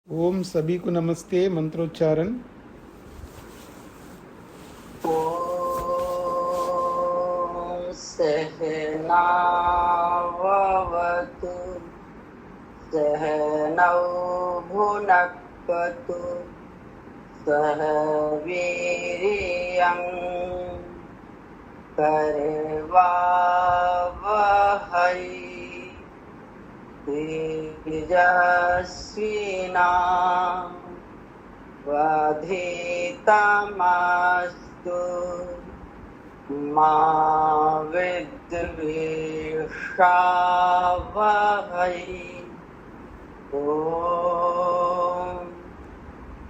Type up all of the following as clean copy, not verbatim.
ओम सभी को नमस्ते। मंत्रोच्चारण। ॐ सहनाववतु सहनौ भुनक्तु सह वीर्यं करवावहै तेजस्विनावधीतमस्तु मा विद्विषावहै। ॐ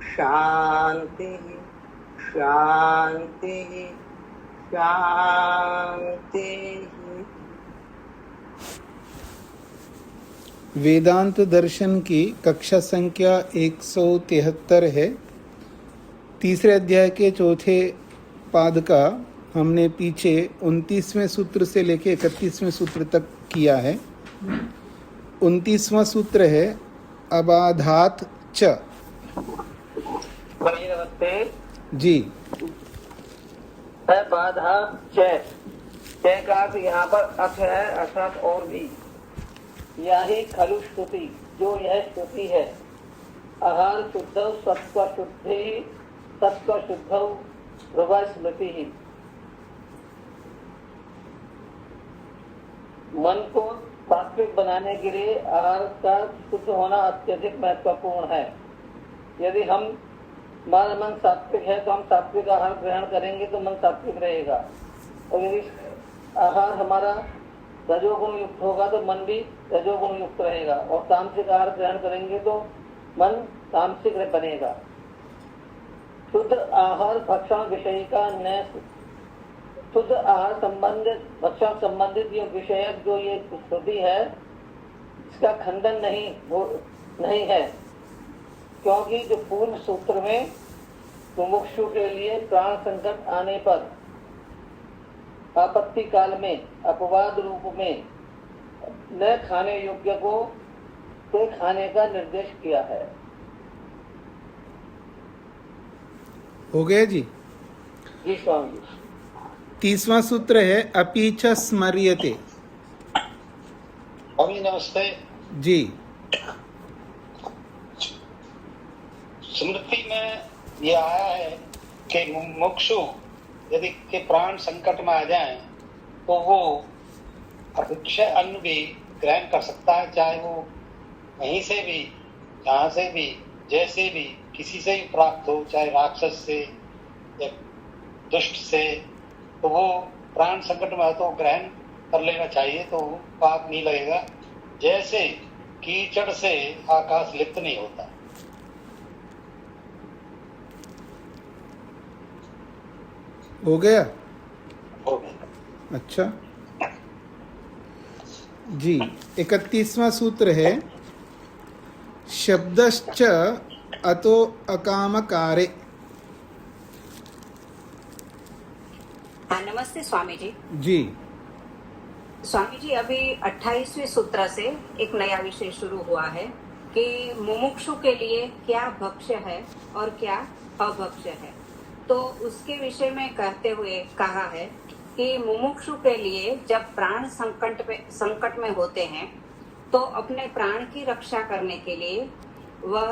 शांति शांति शांति। वेदांत दर्शन की कक्षा संख्या 173 है। तीसरे अध्याय के चौथे पाद का हमने पीछे 29वें सूत्र से लेकर 31वें सूत्र तक किया है। 29वां सूत्र है अबाधात च। जी। बाधा च का अर्थ यहाँ पर अर्थ है अर्थात और भी। यही खलु स्तुति जो यह स्तुति है। आहार शुद्ध सत्व शुद्धि सत्व शुद्ध प्रभा स्मृति। मन को सात्विक बनाने के लिए आहार का शुद्ध होना अत्यधिक महत्वपूर्ण है। यदि हमारा मन सात्विक है तो हम सात्विक आहार ग्रहण करेंगे तो मन सात्विक रहेगा, और यदि आहार हमारा रजोगुण युक्त होगा तो मन भी रजोगुण युक्त रहेगा, और तामसिक आहार ग्रहण करेंगे तो मन तामसिक बनेगा। शुद्ध आहार भक्षण विषय का न शुद्ध आहार संबंधित भक्षण संबंधित ये विषयक जो ये श्रुति है इसका खंडन नहीं है, क्योंकि जो पूर्व सूत्र में मुमुक्षु के लिए प्राण संकट आने पर आपत्ति काल में अपवाद रूप में न खाने योग्य को तो खाने का निर्देश किया है। हो गया जी। जी स्वामी जी। 30वां सूत्र है अपि च स्मर्यते। स्वामी नमस्ते जी। स्मृति में ये आया है कि मुमुक्षु यदि के प्राण संकट में आ जाएं तो वो अभिक्षय अन्न भी ग्रहण कर सकता है, चाहे वो कहीं से भी, जहाँ से भी, जैसे भी, किसी से भी प्राप्त हो, चाहे राक्षस से या दुष्ट से, तो वो प्राण संकट में तो ग्रहण कर लेना चाहिए, तो पाप नहीं लगेगा। जैसे कीचड़ से आकाश लिप्त नहीं होता। हो गया। हो गया। अच्छा जी। 31वां सूत्र है शब्दश्च अतो अकामकारे। नमस्ते स्वामी जी। जी। स्वामी जी, अभी 28वें सूत्र से एक नया विषय शुरू हुआ है कि मुमुक्षु के लिए क्या भक्ष्य है और क्या अभक्ष्य है। तो उसके विषय में कहते हुए कहा है कि मुमुक्षु के लिए जब प्राण संकट में होते हैं तो अपने प्राण की रक्षा करने के लिए वह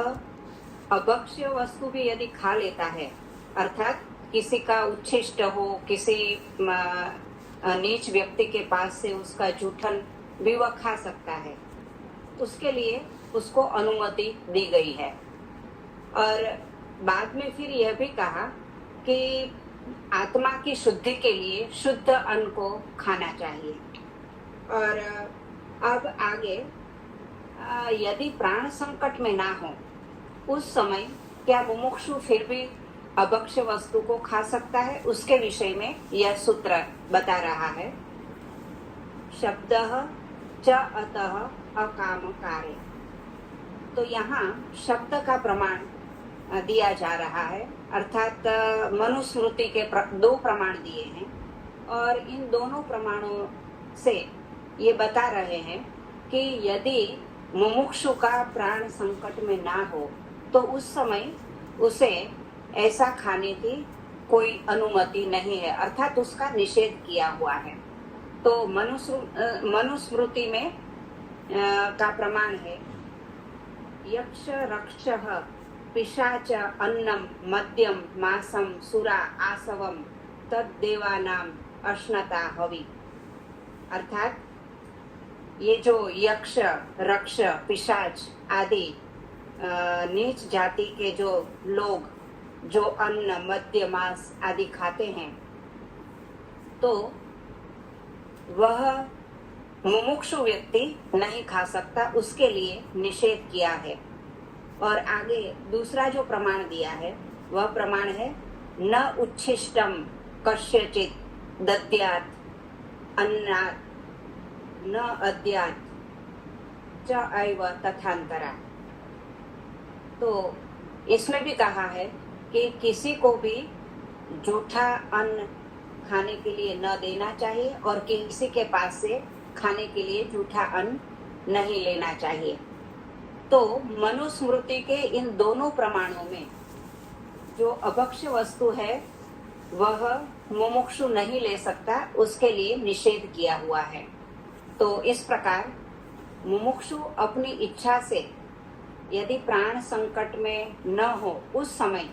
अभक्ष्य वस्तु भी यदि खा लेता है, अर्थात किसी का उच्छिष्ट हो, किसी नीच व्यक्ति के पास से उसका जूठन भी वह खा सकता है, उसके लिए उसको अनुमति दी गई है। और बाद में फिर यह भी कहा कि आत्मा की शुद्धि के लिए शुद्ध अन्न को खाना चाहिए। और अब आगे यदि प्राण संकट में ना हो उस समय क्या मुमुक्षु फिर भी अभक्ष्य वस्तु को खा सकता है, उसके विषय में यह सूत्र बता रहा है। शब्दः च अतः अकामकारे। तो यहाँ शब्द का प्रमाण दिया जा रहा है, अर्थात मनुस्मृति के 2 प्रमाण दिए हैं, और इन दोनों प्रमाणों से ये बता रहे हैं कि यदि मुमुक्षु का प्राण संकट में ना हो तो उस समय उसे ऐसा खाने की कोई अनुमति नहीं है, अर्थात उसका निषेध किया हुआ है। तो मनुस्मृति में का प्रमाण है यक्ष रक्षः पिशाच अन्नम मद्यम मांसम सुरा आसवम तद्देवानाम अश्नता हवि। अर्थात ये जो यक्ष रक्ष पिशाच आदि नीच जाति के जो लोग जो अन्न मद्य मांस आदि खाते हैं, तो वह मुमुक्षु व्यक्ति नहीं खा सकता, उसके लिए निषेध किया है। और आगे दूसरा जो प्रमाण दिया है वह प्रमाण है न उच्छिष्टम कस्यचित् दद्यात् अन्नात् न अद्यात् च एव तथान्तरा। तो इसमें भी कहा है कि किसी को भी जूठा अन्न खाने के लिए न देना चाहिए और किसी के पास से खाने के लिए जूठा अन्न नहीं लेना चाहिए। तो मनुस्मृति के इन दोनों प्रमाणों में जो अभक्ष्य वस्तु है वह मुमुक्षु नहीं ले सकता, उसके लिए निषेध किया हुआ है। तो इस प्रकार मुमुक्षु अपनी इच्छा से यदि प्राण संकट में न हो उस समय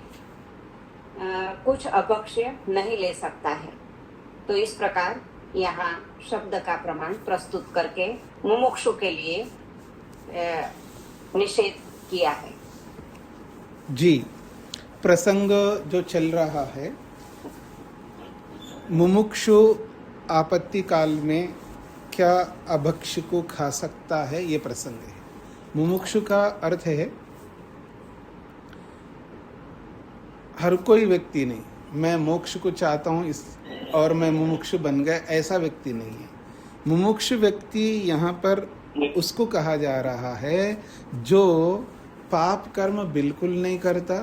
कुछ अभक्ष्य नहीं ले सकता है। तो इस प्रकार यहाँ शब्द का प्रमाण प्रस्तुत करके मुमुक्षु के लिए निषेध किया है। जी, प्रसंग जो चल रहा है, मुमुक्षु आपत्ति काल में क्या अभक्ष्य को खा सकता है, ये प्रसंग है। मुमुक्षु का अर्थ है हर कोई व्यक्ति नहीं, मैं मोक्ष को चाहता हूँ इस और मैं मुमुक्षु बन गया, ऐसा व्यक्ति नहीं है। मुमुक्षु व्यक्ति यहाँ पर उसको कहा जा रहा है जो पाप कर्म बिल्कुल नहीं करता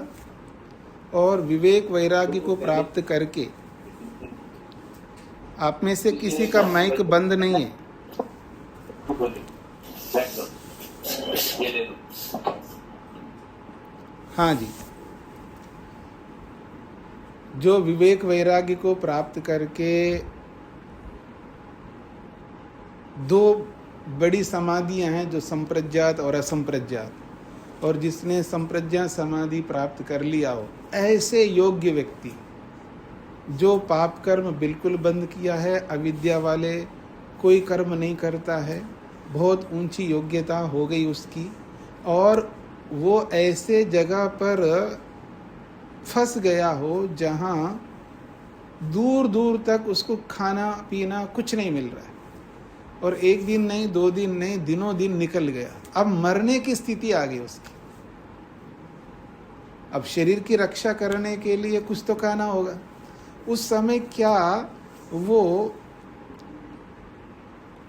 और विवेक वैराग्य को प्राप्त करके, आप में से किसी का माइक बंद नहीं है। हाँ जी, जो विवेक वैराग्य को प्राप्त करके दो बड़ी समाधियां हैं जो संप्रज्ञात और असंप्रज्ञात, और जिसने संप्रज्ञात समाधि प्राप्त कर लिया हो, ऐसे योग्य व्यक्ति जो पाप कर्म बिल्कुल बंद किया है, अविद्या वाले कोई कर्म नहीं करता है, बहुत ऊंची योग्यता हो गई उसकी, और वो ऐसे जगह पर फंस गया हो जहाँ दूर दूर तक उसको खाना पीना कुछ नहीं मिल रहा है, और एक दिन नहीं, दो दिन नहीं, दिनों दिन निकल गया, अब मरने की स्थिति आ गई उसकी। अब शरीर की रक्षा करने के लिए कुछ तो खाना होगा। उस समय क्या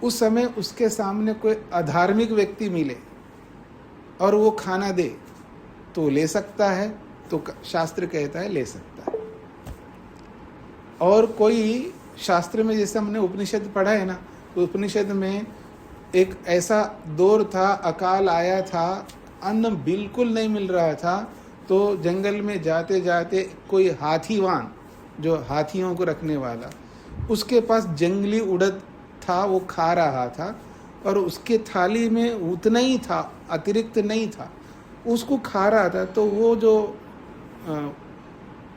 उस समय उसके सामने कोई अधार्मिक व्यक्ति मिले और वो खाना दे तो ले सकता है, तो शास्त्र कहता है ले सकता है। और कोई शास्त्र में जैसे हमने उपनिषद पढ़ा है ना, तो उपनिषद में एक ऐसा दौर था, अकाल आया था, अन्न बिल्कुल नहीं मिल रहा था, तो जंगल में जाते जाते कोई हाथीवान, जो हाथियों को रखने वाला, उसके पास जंगली उड़द था, वो खा रहा था, और उसके थाली में उतना ही था, अतिरिक्त नहीं था, उसको खा रहा था। तो वो जो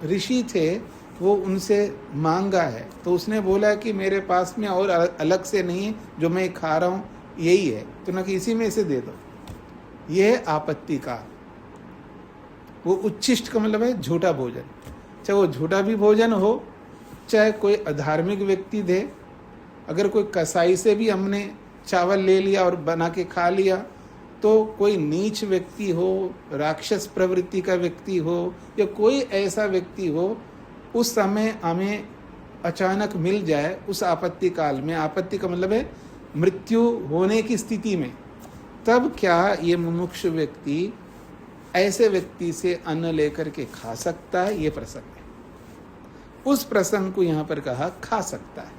ऋषि थे वो उनसे मांगा है, तो उसने बोला कि मेरे पास में और अलग से नहीं है, जो मैं खा रहा हूँ यही है, तो ना कि इसी में से दे दो। यह आपत्ति का, वो उच्छिष्ट का मतलब है झूठा भोजन, चाहे वो झूठा भी भोजन हो, चाहे कोई अधार्मिक व्यक्ति दे। अगर कोई कसाई से भी हमने चावल ले लिया और बना के खा लिया, तो कोई नीच व्यक्ति हो, राक्षस प्रवृत्ति का व्यक्ति हो, या कोई ऐसा व्यक्ति हो, उस समय हमें अचानक मिल जाए उस आपत्ति काल में, आपत्ति का मतलब है मृत्यु होने की स्थिति में, तब क्या ये मुमुक्षु व्यक्ति ऐसे व्यक्ति से अन्न लेकर के खा सकता है? ये प्रसंग है। उस प्रसंग को यहाँ पर कहा खा सकता है,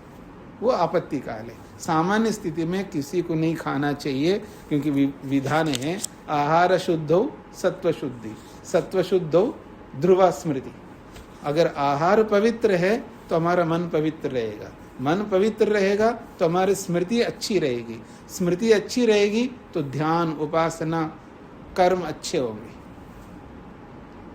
वो आपत्ति काल है। सामान्य स्थिति में किसी को नहीं खाना चाहिए, क्योंकि विधान है आहार शुद्धो सत्व शुद्धि। सत्वशुद्धौ ध्रुवा स्मृति। अगर आहार पवित्र है तो हमारा मन पवित्र रहेगा, मन पवित्र रहेगा तो हमारी स्मृति अच्छी रहेगी, स्मृति अच्छी रहेगी तो ध्यान, उपासना, कर्म अच्छे होंगे।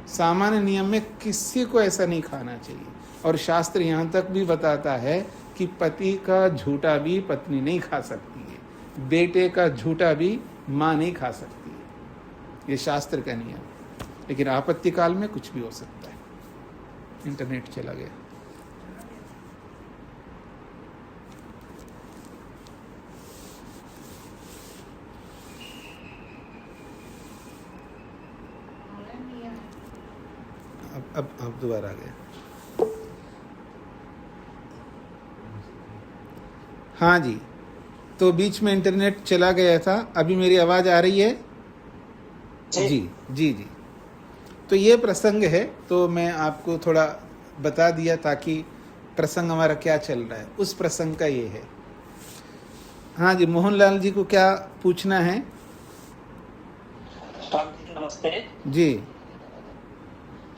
सामान्य नियम में किसी को ऐसा नहीं खाना चाहिए। और शास्त्र यहाँ तक भी बताता है कि पति का झूठा भी पत्नी नहीं खा सकती है, बेटे का झूठा भी माँ नहीं खा सकती है। ये शास्त्र का नियम है। लेकिन आपत्ति काल में कुछ भी हो सकता है। इंटरनेट चला गया। अब दोबारा आ गया। हाँ जी, तो बीच में इंटरनेट चला गया था। अभी मेरी आवाज आ रही है? जी जी जी। तो ये प्रसंग है, तो मैं आपको थोड़ा बता दिया ताकि प्रसंग हमारा क्या चल रहा है, उस प्रसंग का ये है। हाँ जी, मोहनलाल जी को क्या पूछना है? स्वामी जी नमस्ते। जी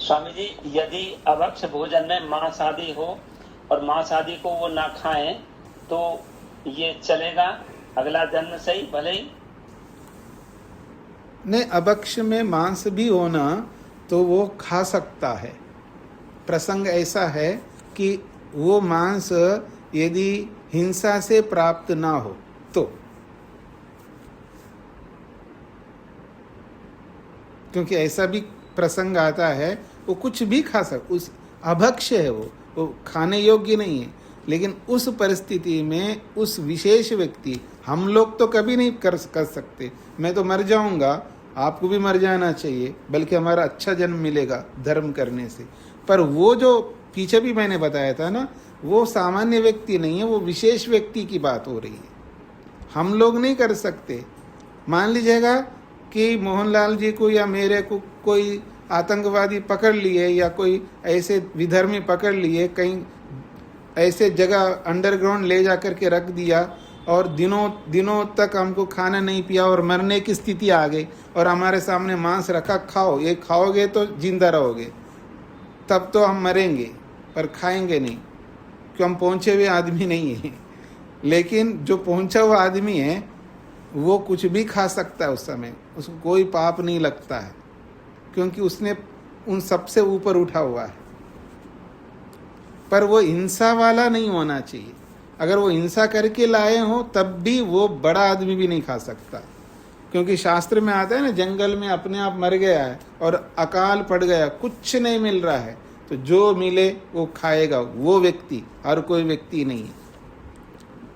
स्वामी जी, यदि अभक्ष भोजन में मांस आदि हो और मांस आदि को वो ना खाएं तो ये चलेगा अगला जन्म से ही भले ही? नहीं, अभक्ष में मांस भी होना तो वो खा सकता है। प्रसंग ऐसा है कि वो मांस यदि हिंसा से प्राप्त ना हो तो, क्योंकि ऐसा भी प्रसंग आता है वो कुछ भी खा उस अभक्ष है, वो खाने योग्य नहीं है। लेकिन उस परिस्थिति में उस विशेष व्यक्ति, हम लोग तो कभी नहीं कर सकते, मैं तो मर जाऊंगा, आपको भी मर जाना चाहिए, बल्कि हमारा अच्छा जन्म मिलेगा धर्म करने से। पर वो जो पीछे भी मैंने बताया था ना, वो सामान्य व्यक्ति नहीं है, वो विशेष व्यक्ति की बात हो रही है। हम लोग नहीं कर सकते। मान लीजिएगा कि मोहनलाल जी को या मेरे को कोई आतंकवादी पकड़ लिए या कोई ऐसे विधर्मी पकड़ लिए, कहीं ऐसे जगह अंडरग्राउंड ले जा कर के रख दिया और दिनों तक हमको खाना नहीं पिया और मरने की स्थिति आ गई और हमारे सामने मांस रखा, खाओ, ये खाओगे तो जिंदा रहोगे, तब तो हम मरेंगे, पर खाएंगे नहीं, क्योंकि हम पहुँचे हुए आदमी नहीं हैं। लेकिन जो पहुँचा हुआ आदमी है वो कुछ भी खा सकता है, उस समय उसको कोई पाप नहीं लगता है, क्योंकि उसने उन सबसे ऊपर उठा हुआ है। पर वो हिंसा वाला नहीं होना चाहिए। अगर वो हिंसा करके लाए हो तब भी वो बड़ा आदमी भी नहीं खा सकता, क्योंकि शास्त्र में आता है ना, जंगल में अपने आप मर गया है और अकाल पड़ गया, कुछ नहीं मिल रहा है, तो जो मिले वो खाएगा, वो व्यक्ति, हर कोई व्यक्ति नहीं है।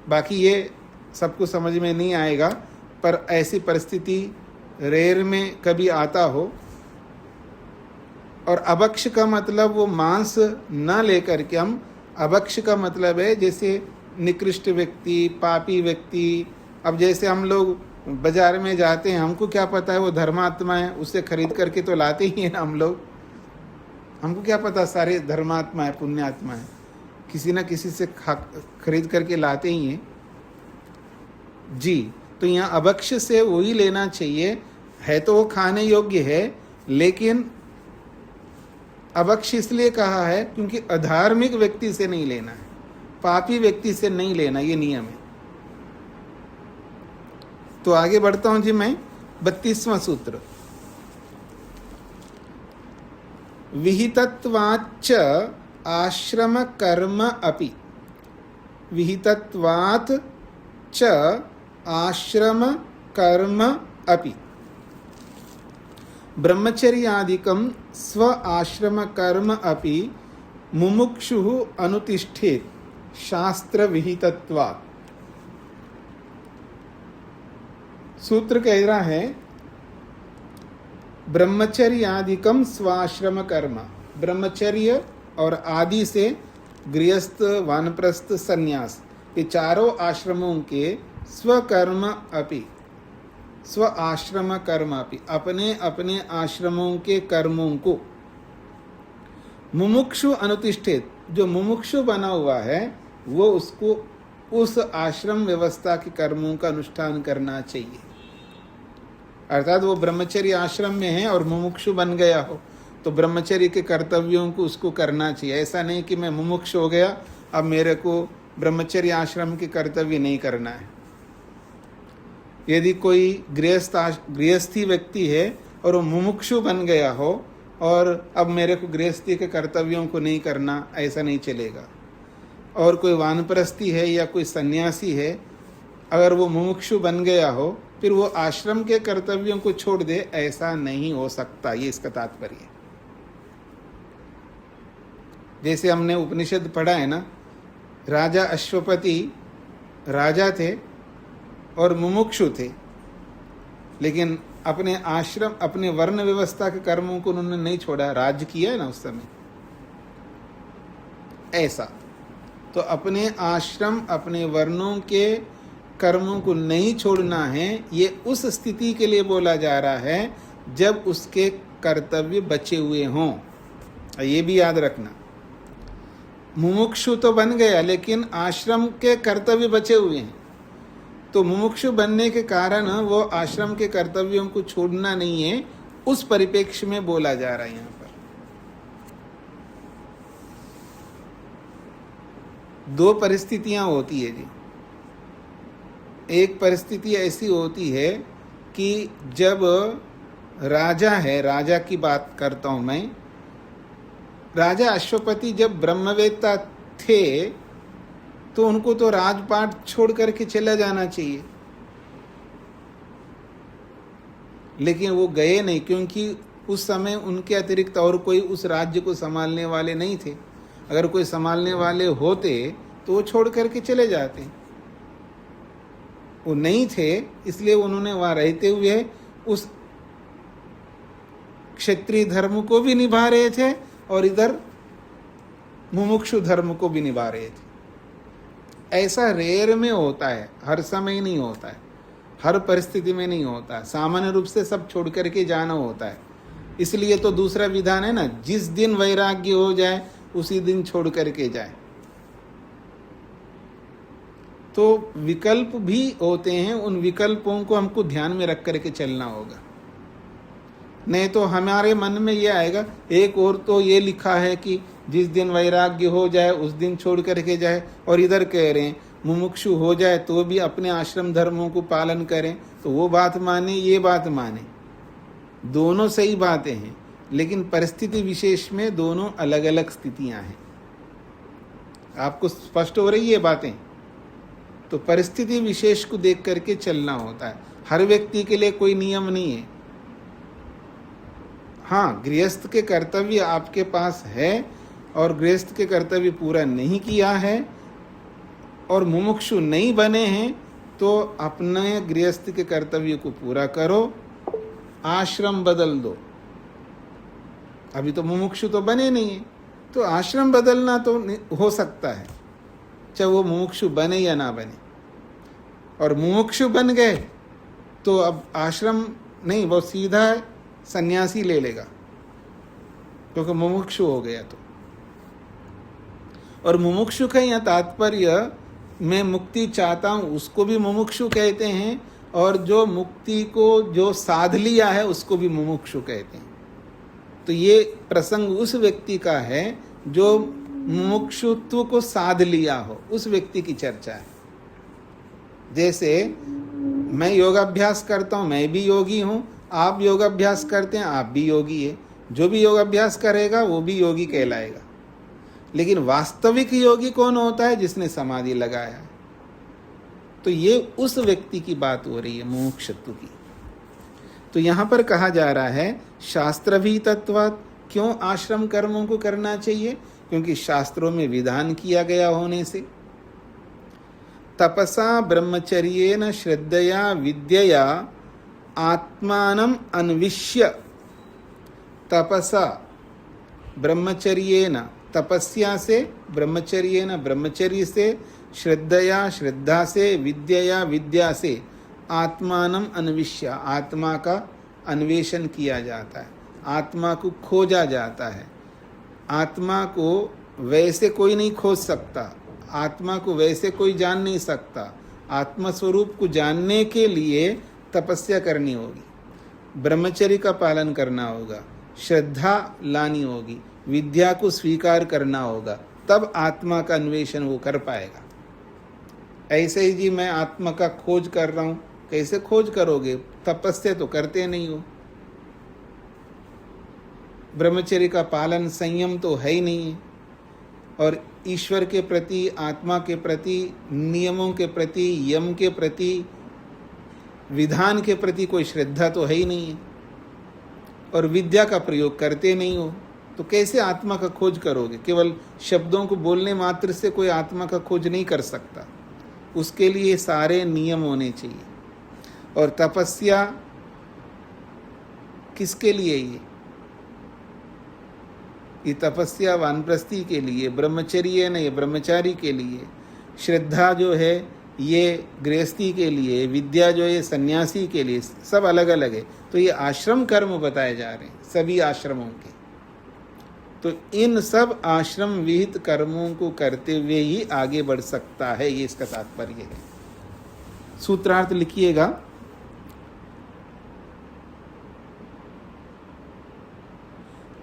बाकी ये सबको समझ में नहीं आएगा, पर ऐसी परिस्थिति रेर में कभी आता हो। और अभक्ष का मतलब वो मांस न लेकर के, हम अभक्ष का मतलब है जैसे निकृष्ट व्यक्ति, पापी व्यक्ति। अब जैसे हम लोग बाजार में जाते हैं, हमको क्या पता है वो धर्मात्मा है, उससे खरीद करके तो लाते ही हैं ना हम लोग। हमको क्या पता सारे धर्मात्मा है, पुण्यात्मा है, किसी न किसी से खरीद करके लाते ही हैं जी। तो यहाँ अभक्ष से वही लेना चाहिए, है तो वो खाने योग्य है, लेकिन अभक्ष इसलिए कहा है क्योंकि अधार्मिक व्यक्ति से नहीं लेना है, पापी व्यक्ति से नहीं लेना, ये नियम है। तो आगे बढ़ता हूं जी मैं। 32वां सूत्र, विहितत्वाच्च आश्रम कर्म अपि, विहितत्वात् च आश्रम कर्म अपि ब्रह्मचर्यादिकं स्व आश्रम कर्म अपि मुमुक्षुः अनुतिष्ठेत् शास्त्र विहितत्वात्। सूत्र कह रहा है ब्रह्मचर्यादिकं स्वाश्रम कर्म, ब्रह्मचर्य और आदि से गृहस्थ, वानप्रस्थ, संन्यास, ये चारों आश्रमों के स्वकर्म अपि, स्व आश्रम कर्म अपि, अपने अपने आश्रमों के कर्मों को, मुमुक्षु अनुतिष्ठित, जो मुमुक्षु बना हुआ है वो उसको उस आश्रम व्यवस्था के कर्मों का अनुष्ठान करना चाहिए। अर्थात वो ब्रह्मचर्य आश्रम में है और मुमुक्षु बन गया हो तो ब्रह्मचर्य के कर्तव्यों को उसको करना चाहिए। ऐसा नहीं कि मैं मुमुक्षु हो गया अब मेरे को ब्रह्मचर्य आश्रम के कर्तव्य नहीं करना है। यदि कोई गृहस्थी व्यक्ति है और वो मुमुक्षु बन गया हो और अब मेरे को गृहस्थी के कर्तव्यों को नहीं करना, ऐसा नहीं चलेगा। और कोई वानप्रस्थी है या कोई सन्यासी है, अगर वो मुमुक्षु बन गया हो फिर वो आश्रम के कर्तव्यों को छोड़ दे, ऐसा नहीं हो सकता। ये इसका तात्पर्य है। जैसे हमने उपनिषद पढ़ा है ना, राजा अश्वपति राजा थे और मुमुक्षु थे, लेकिन अपने आश्रम अपने वर्ण व्यवस्था के कर्मों को उन्होंने नहीं छोड़ा, राज्य किया है ना उस समय। ऐसा तो अपने आश्रम अपने वर्णों के कर्मों को नहीं छोड़ना है। ये उस स्थिति के लिए बोला जा रहा है जब उसके कर्तव्य बचे हुए हों। ये भी याद रखना, मुमुक्षु तो बन गया लेकिन आश्रम के कर्तव्य बचे हुए हैं, तो मुमुक्षु बनने के कारण वो आश्रम के कर्तव्यों को छोड़ना नहीं है, उस परिप्रेक्ष्य में बोला जा रहा है। यहाँ पर दो परिस्थितियां होती है जी। एक परिस्थिति ऐसी होती है कि जब राजा है, राजा की बात करता हूं मैं, राजा अश्वपति जब ब्रह्मवेत्ता थे तो उनको तो राजपाट छोड़ करके चला जाना चाहिए, लेकिन वो गए नहीं, क्योंकि उस समय उनके अतिरिक्त और कोई उस राज्य को संभालने वाले नहीं थे। अगर कोई संभालने वाले होते तो वो छोड़ करके चले जाते, वो नहीं थे, इसलिए उन्होंने वहां रहते हुए उस क्षत्रिय धर्म को भी निभा रहे थे और इधर मुमुक्षु धर्म को भी निभा रहे थे। ऐसा रेयर में होता है, हर समय नहीं होता है, हर परिस्थिति में नहीं होता। सामान्य रूप से सब छोड़ करके जाना होता है। इसलिए तो दूसरा विधान है ना, जिस दिन वैराग्य हो जाए उसी दिन छोड़ करके जाए। तो विकल्प भी होते हैं, उन विकल्पों को हमको ध्यान में रख करके चलना होगा। नहीं तो हमारे मन में ये आएगा, एक और तो ये लिखा है कि जिस दिन वैराग्य हो जाए उस दिन छोड़ करके जाए, और इधर कह रहे हैं मुमुक्षु हो जाए तो भी अपने आश्रम धर्मों को पालन करें। तो वो बात माने, ये बात माने, दोनों सही बातें हैं, लेकिन परिस्थिति विशेष में दोनों अलग अलग स्थितियां हैं। आपको स्पष्ट हो रही है बातें? तो परिस्थिति विशेष को देख करके चलना होता है। हर व्यक्ति के लिए कोई नियम नहीं है। हाँ, गृहस्थ के कर्तव्य आपके पास है और गृहस्थ के कर्तव्य पूरा नहीं किया है और मुमुक्षु नहीं बने हैं, तो अपने गृहस्थ के कर्तव्य को पूरा करो, आश्रम बदल दो। अभी तो मुमुक्षु तो बने नहीं है, तो आश्रम बदलना तो हो सकता है, चाहे वो मुमुक्षु बने या ना बने। और मुमुक्षु बन गए तो अब आश्रम नहीं, वो सीधा सन्यासी ले लेगा, क्योंकि मुमुक्षु हो गया तो। और मुमुक्षु का यह तात्पर्य, मैं मुक्ति चाहता हूं उसको भी मुमुक्षु कहते हैं, और जो मुक्ति को जो साध लिया है उसको भी मुमुक्षु कहते हैं। तो ये प्रसंग उस व्यक्ति का है जो मुमुक्षुत्व को साध लिया हो, उस व्यक्ति की चर्चा है। जैसे मैं योगाभ्यास करता हूँ, मैं भी योगी हूँ, आप योगाभ्यास करते हैं, आप भी योगी है। जो भी योगाभ्यास करेगा वो भी योगी कहलाएगा। लेकिन वास्तविक योगी कौन होता है? जिसने समाधि लगाया है। तो ये उस व्यक्ति की बात हो रही है, मुमुक्षुत्व की। तो यहाँ पर कहा जा रहा है शास्त्रभीतत्वात्, क्यों आश्रम कर्मों को करना चाहिए? क्योंकि शास्त्रों में विधान किया गया होने से। तपसा ब्रह्मचर्येन श्रद्धया विद्यया आत्मानम अन्विष्य। तपसा ब्रह्मचर्येन, तपस्या से, ब्रह्मचर्येन ब्रह्मचर्य से, श्रद्धया श्रद्धा से, विद्यया विद्या से, आत्मानम अन्विष्य, आत्मा का अन्वेषण किया जाता है, आत्मा को खोजा जाता है। आत्मा को वैसे कोई नहीं खोज सकता, आत्मा को वैसे कोई जान नहीं सकता। आत्मस्वरूप को जानने के लिए तपस्या करनी होगी। ब्रह्मचर्य का पालन करना होगा, श्रद्धा लानी होगी, विद्या को स्वीकार करना होगा, तब आत्मा का अन्वेषण वो कर पाएगा। ऐसे ही जी मैं आत्मा का खोज कर रहा हूँ, कैसे खोज करोगे? तपस्या तो करते नहीं हो, ब्रह्मचर्य का पालन संयम तो है ही नहीं है, और ईश्वर के प्रति, आत्मा के प्रति, नियमों के प्रति, यम के प्रति, विधान के प्रति कोई श्रद्धा तो है ही नहीं है, और विद्या का प्रयोग करते नहीं हो, तो कैसे आत्मा का खोज करोगे? केवल शब्दों को बोलने मात्र से कोई आत्मा का खोज नहीं कर सकता, उसके लिए सारे नियम होने चाहिए। और तपस्या किसके लिए? ये तपस्या वानप्रस्थी के लिए, ब्रह्मचर्य नहीं ब्रह्मचारी के लिए, श्रद्धा जो है ये गृहस्थी के लिए, विद्या जो है सन्यासी के लिए, सब अलग अलग है। तो ये आश्रम कर्म बताए जा रहे हैं सभी आश्रमों के। तो इन सब आश्रम विहित कर्मों को करते हुए ही आगे बढ़ सकता है, ये इसका तात्पर्य है। सूत्रार्थ लिखिएगा।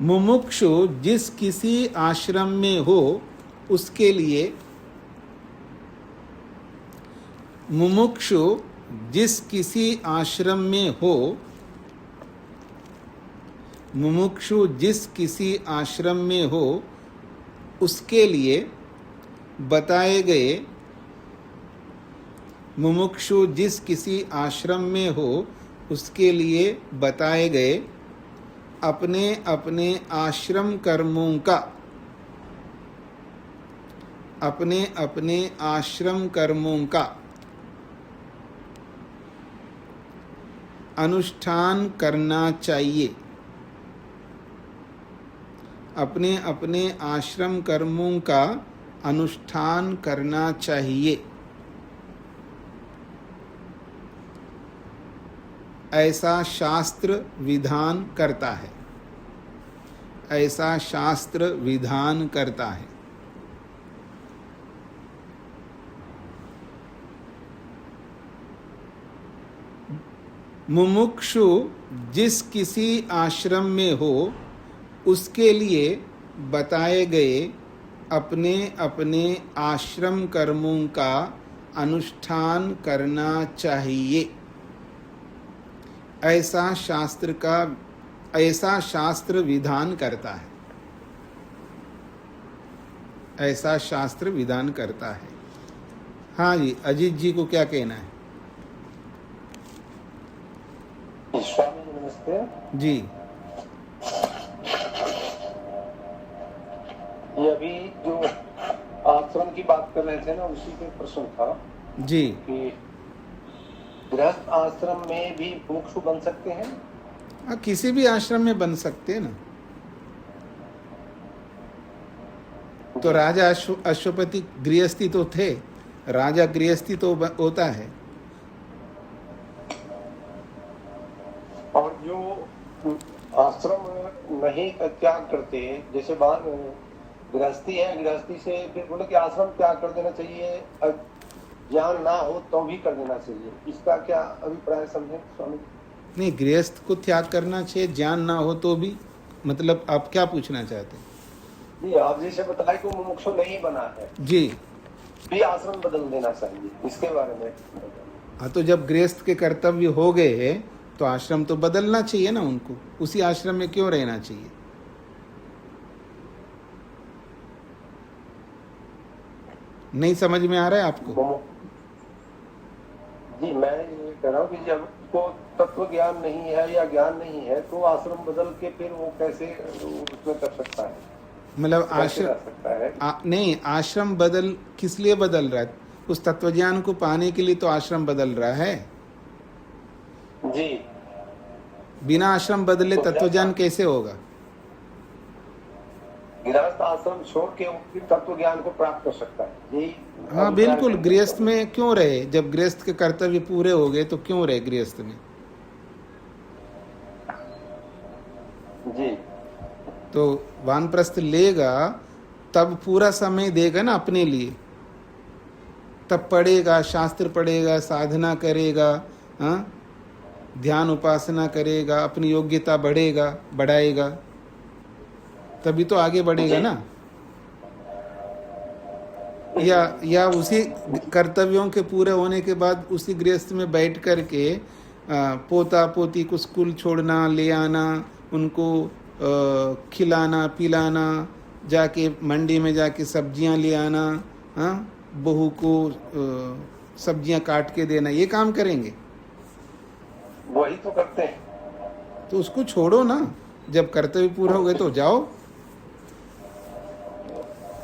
मुमुक्षु जिस किसी आश्रम में हो उसके लिए, मुमुक्षु जिस किसी आश्रम में हो, मुमुक्षु जिस किसी आश्रम में हो उसके लिए बताए गए, मुमुक्षु जिस किसी आश्रम में हो उसके लिए बताए गए अपने अपने आश्रम कर्मों का, अपने अपने आश्रम कर्मों का अनुष्ठान करना चाहिए, अपने अपने आश्रम कर्मों का अनुष्ठान करना चाहिए। ऐसा शास्त्र विधान करता है, ऐसा शास्त्र विधान करता है। मुमुक्षु जिस किसी आश्रम में हो उसके लिए बताए गए अपने अपने आश्रम कर्मों का अनुष्ठान करना चाहिए। ऐसा शास्त्र विधान करता है, ऐसा शास्त्र विधान करता है। हाँ जी, अजीत जी को क्या कहना है? स्वामी जी नमस्ते जी। ये अभी जो आश्रम की बात कर रहे थे ना, उसी पे प्रश्न था जी कि गृहस्थ आश्रम में भी मुमुक्षु बन सकते हैं? हाँ, किसी भी आश्रम में बन सकते हैं ना। तो राजा अश्वपति गृहस्थी तो थे, राजा गृहस्थी तो होता है। और जो आश्रम नहीं त्याग करते, जैसे बात गृहस्थी है, गृहस्थी से फिर बोले कि आश्रम त्याग कर देना चाहिए, ज्ञान ना हो तो भी कर देना चाहिए, इसका क्या अभिप्राय समझे स्वामी? नहीं, गृहस्थ को त्याग करना चाहिए, ज्ञान ना हो तो भी, मतलब आप क्या पूछना चाहते हैं? जी, आप जैसे बताए कि मुमुक्षु नहीं बना है जी, भी आश्रम बदल देना चाहिए, इसके बारे में। हाँ, तो जब गृहस्थ के कर्तव्य हो गए हैं तो आश्रम तो बदलना चाहिए ना उनको, उसी आश्रम में क्यों रहना चाहिए? नहीं समझ में आ रहा है आपको? जी, मैं ये कह रहा हूँ कि जब को तत्व ज्ञान नहीं है या ज्ञान नहीं है तो आश्रम बदल के फिर वो कैसे उसमें कर सकता है? मतलब आश्रम नहीं, आश्रम बदल किस लिए बदल रहा है? उस तत्वज्ञान को पाने के लिए तो आश्रम बदल रहा है जी। बिना आश्रम बदले तो तत्वज्ञान कैसे होगा? गृहस्थ आश्रम छोड़ के वो तत्व ज्ञान को प्राप्त कर सकता है जी। हाँ बिल्कुल, गृहस्थ में क्यों रहे? जब गृहस्थ के कर्तव्य पूरे हो गए तो क्यों रहे गृहस्थ में? जी। तो वानप्रस्थ लेगा तब पूरा समय देगा ना अपने लिए, तब पढ़ेगा, शास्त्र पढ़ेगा, साधना करेगा, हाँ, ध्यान उपासना करेगा, अपनी योग्यता बढ़ाएगा, तभी तो आगे बढ़ेगा ना। या उसी कर्तव्यों के पूरे होने के बाद उसी गृहस्थ में बैठ करके पोता पोती को स्कूल छोड़ना, ले आना, उनको खिलाना पिलाना, जाके मंडी में जाके सब्जियां ले आना, हाँ, बहू को सब्जियां काट के देना, ये काम करेंगे। वही तो करते हैं। तो उसको छोड़ो ना, जब कर्तव्य पूरा हो गए तो जाओ।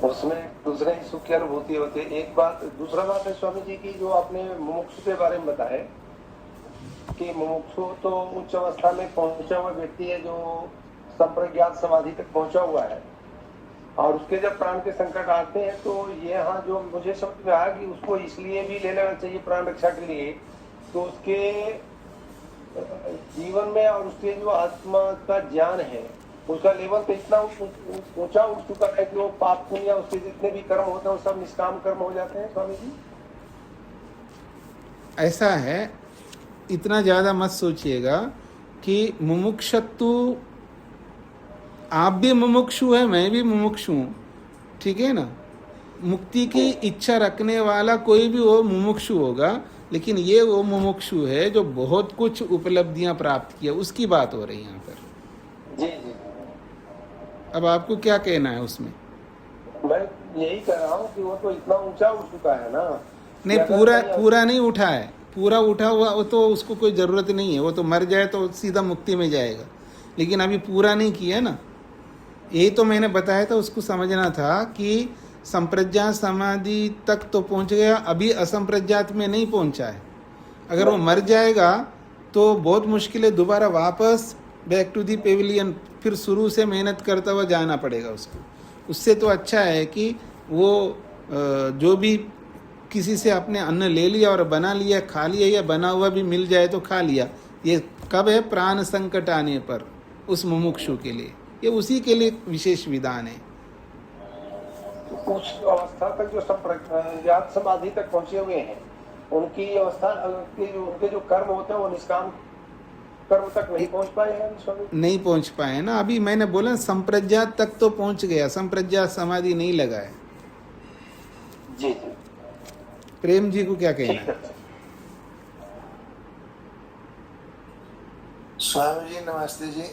उसमें दूसरा ही सुख की अनुभूति होती है। एक बात, दूसरा बात है स्वामी जी की, जो आपने मुमुक्षु के बारे में बताया कि मुमुक्षु तो उच्च अवस्था में पहुंचा हुआ व्यक्ति है, जो संप्रज्ञात समाधि तक पहुंचा हुआ है, और उसके जब प्राण के संकट आते हैं तो यहाँ जो मुझे समझ में आया कि उसको इसलिए भी ले लेना चाहिए प्राण रक्षा के लिए, तो उसके जीवन में और उसके जो आत्मा का ज्ञान है उसका लेवल तो इतना ऊंचा उठ चुका है कि वो पाप पुण्य उसके जितने भी कर्म होते हैं वो सब निष्काम कर्म हो जाते हैं। स्वामी जी ऐसा है, इतना ज्यादा मत सोचिएगा कि मुमुक्षत्व, आप भी मुमुक्षु है, मैं भी मुमुक्षु हूँ, ठीक है ना। मुक्ति की इच्छा रखने वाला कोई भी वो मुमुक्षु होगा, लेकिन ये वो मुमुक्षु है जो बहुत कुछ उपलब्धियां प्राप्त किया, उसकी बात हो रही है यहाँ पर। जी जी। अब आपको क्या कहना है उसमें? मैं यही कह रहा हूँ कि वो तो इतना ऊंचा उठ चुका है ना। नहीं, पूरा नहीं उठा है। पूरा उठा हुआ वो तो उसको कोई ज़रूरत नहीं है, वो तो मर जाए तो सीधा मुक्ति में जाएगा, लेकिन अभी पूरा नहीं किया ना। यही तो मैंने बताया था, उसको समझना था कि संप्रज्ञात समाधि तक तो पहुंच गया, अभी असंप्रज्ञात में नहीं पहुंचा है। अगर वो मर जाएगा तो बहुत मुश्किल है, दोबारा वापस बैक टू दी पेविलियन फिर शुरू से मेहनत करता हुआ जाना पड़ेगा उसको। उससे तो अच्छा है कि वो जो भी किसी से आपने अन्न ले लिया और बना लिया, खा लिया, या बना हुआ भी मिल जाए तो खा लिया। ये कब है? प्राण संकट आने पर, उस मुमुक्षु के लिए, ये उसी के लिए विशेष विधान है। उस अवस्था तक जो संप्रज्ञात समाधि तक पहुंचे हुए हैं, उनकी अवस्था, उनके जो कर्म होते हैं वो निष्काम कर्म तक नहीं पहुंच पाए हैं। नहीं पहुंच पाए ना। अभी मैंने बोला संप्रज्ञात तक तो पहुंच गया, संप्रज्ञात समाधि नहीं लगा है। जी जी। प्रेम जी को क्या कहना है? स्वामी जी नमस्ते जी।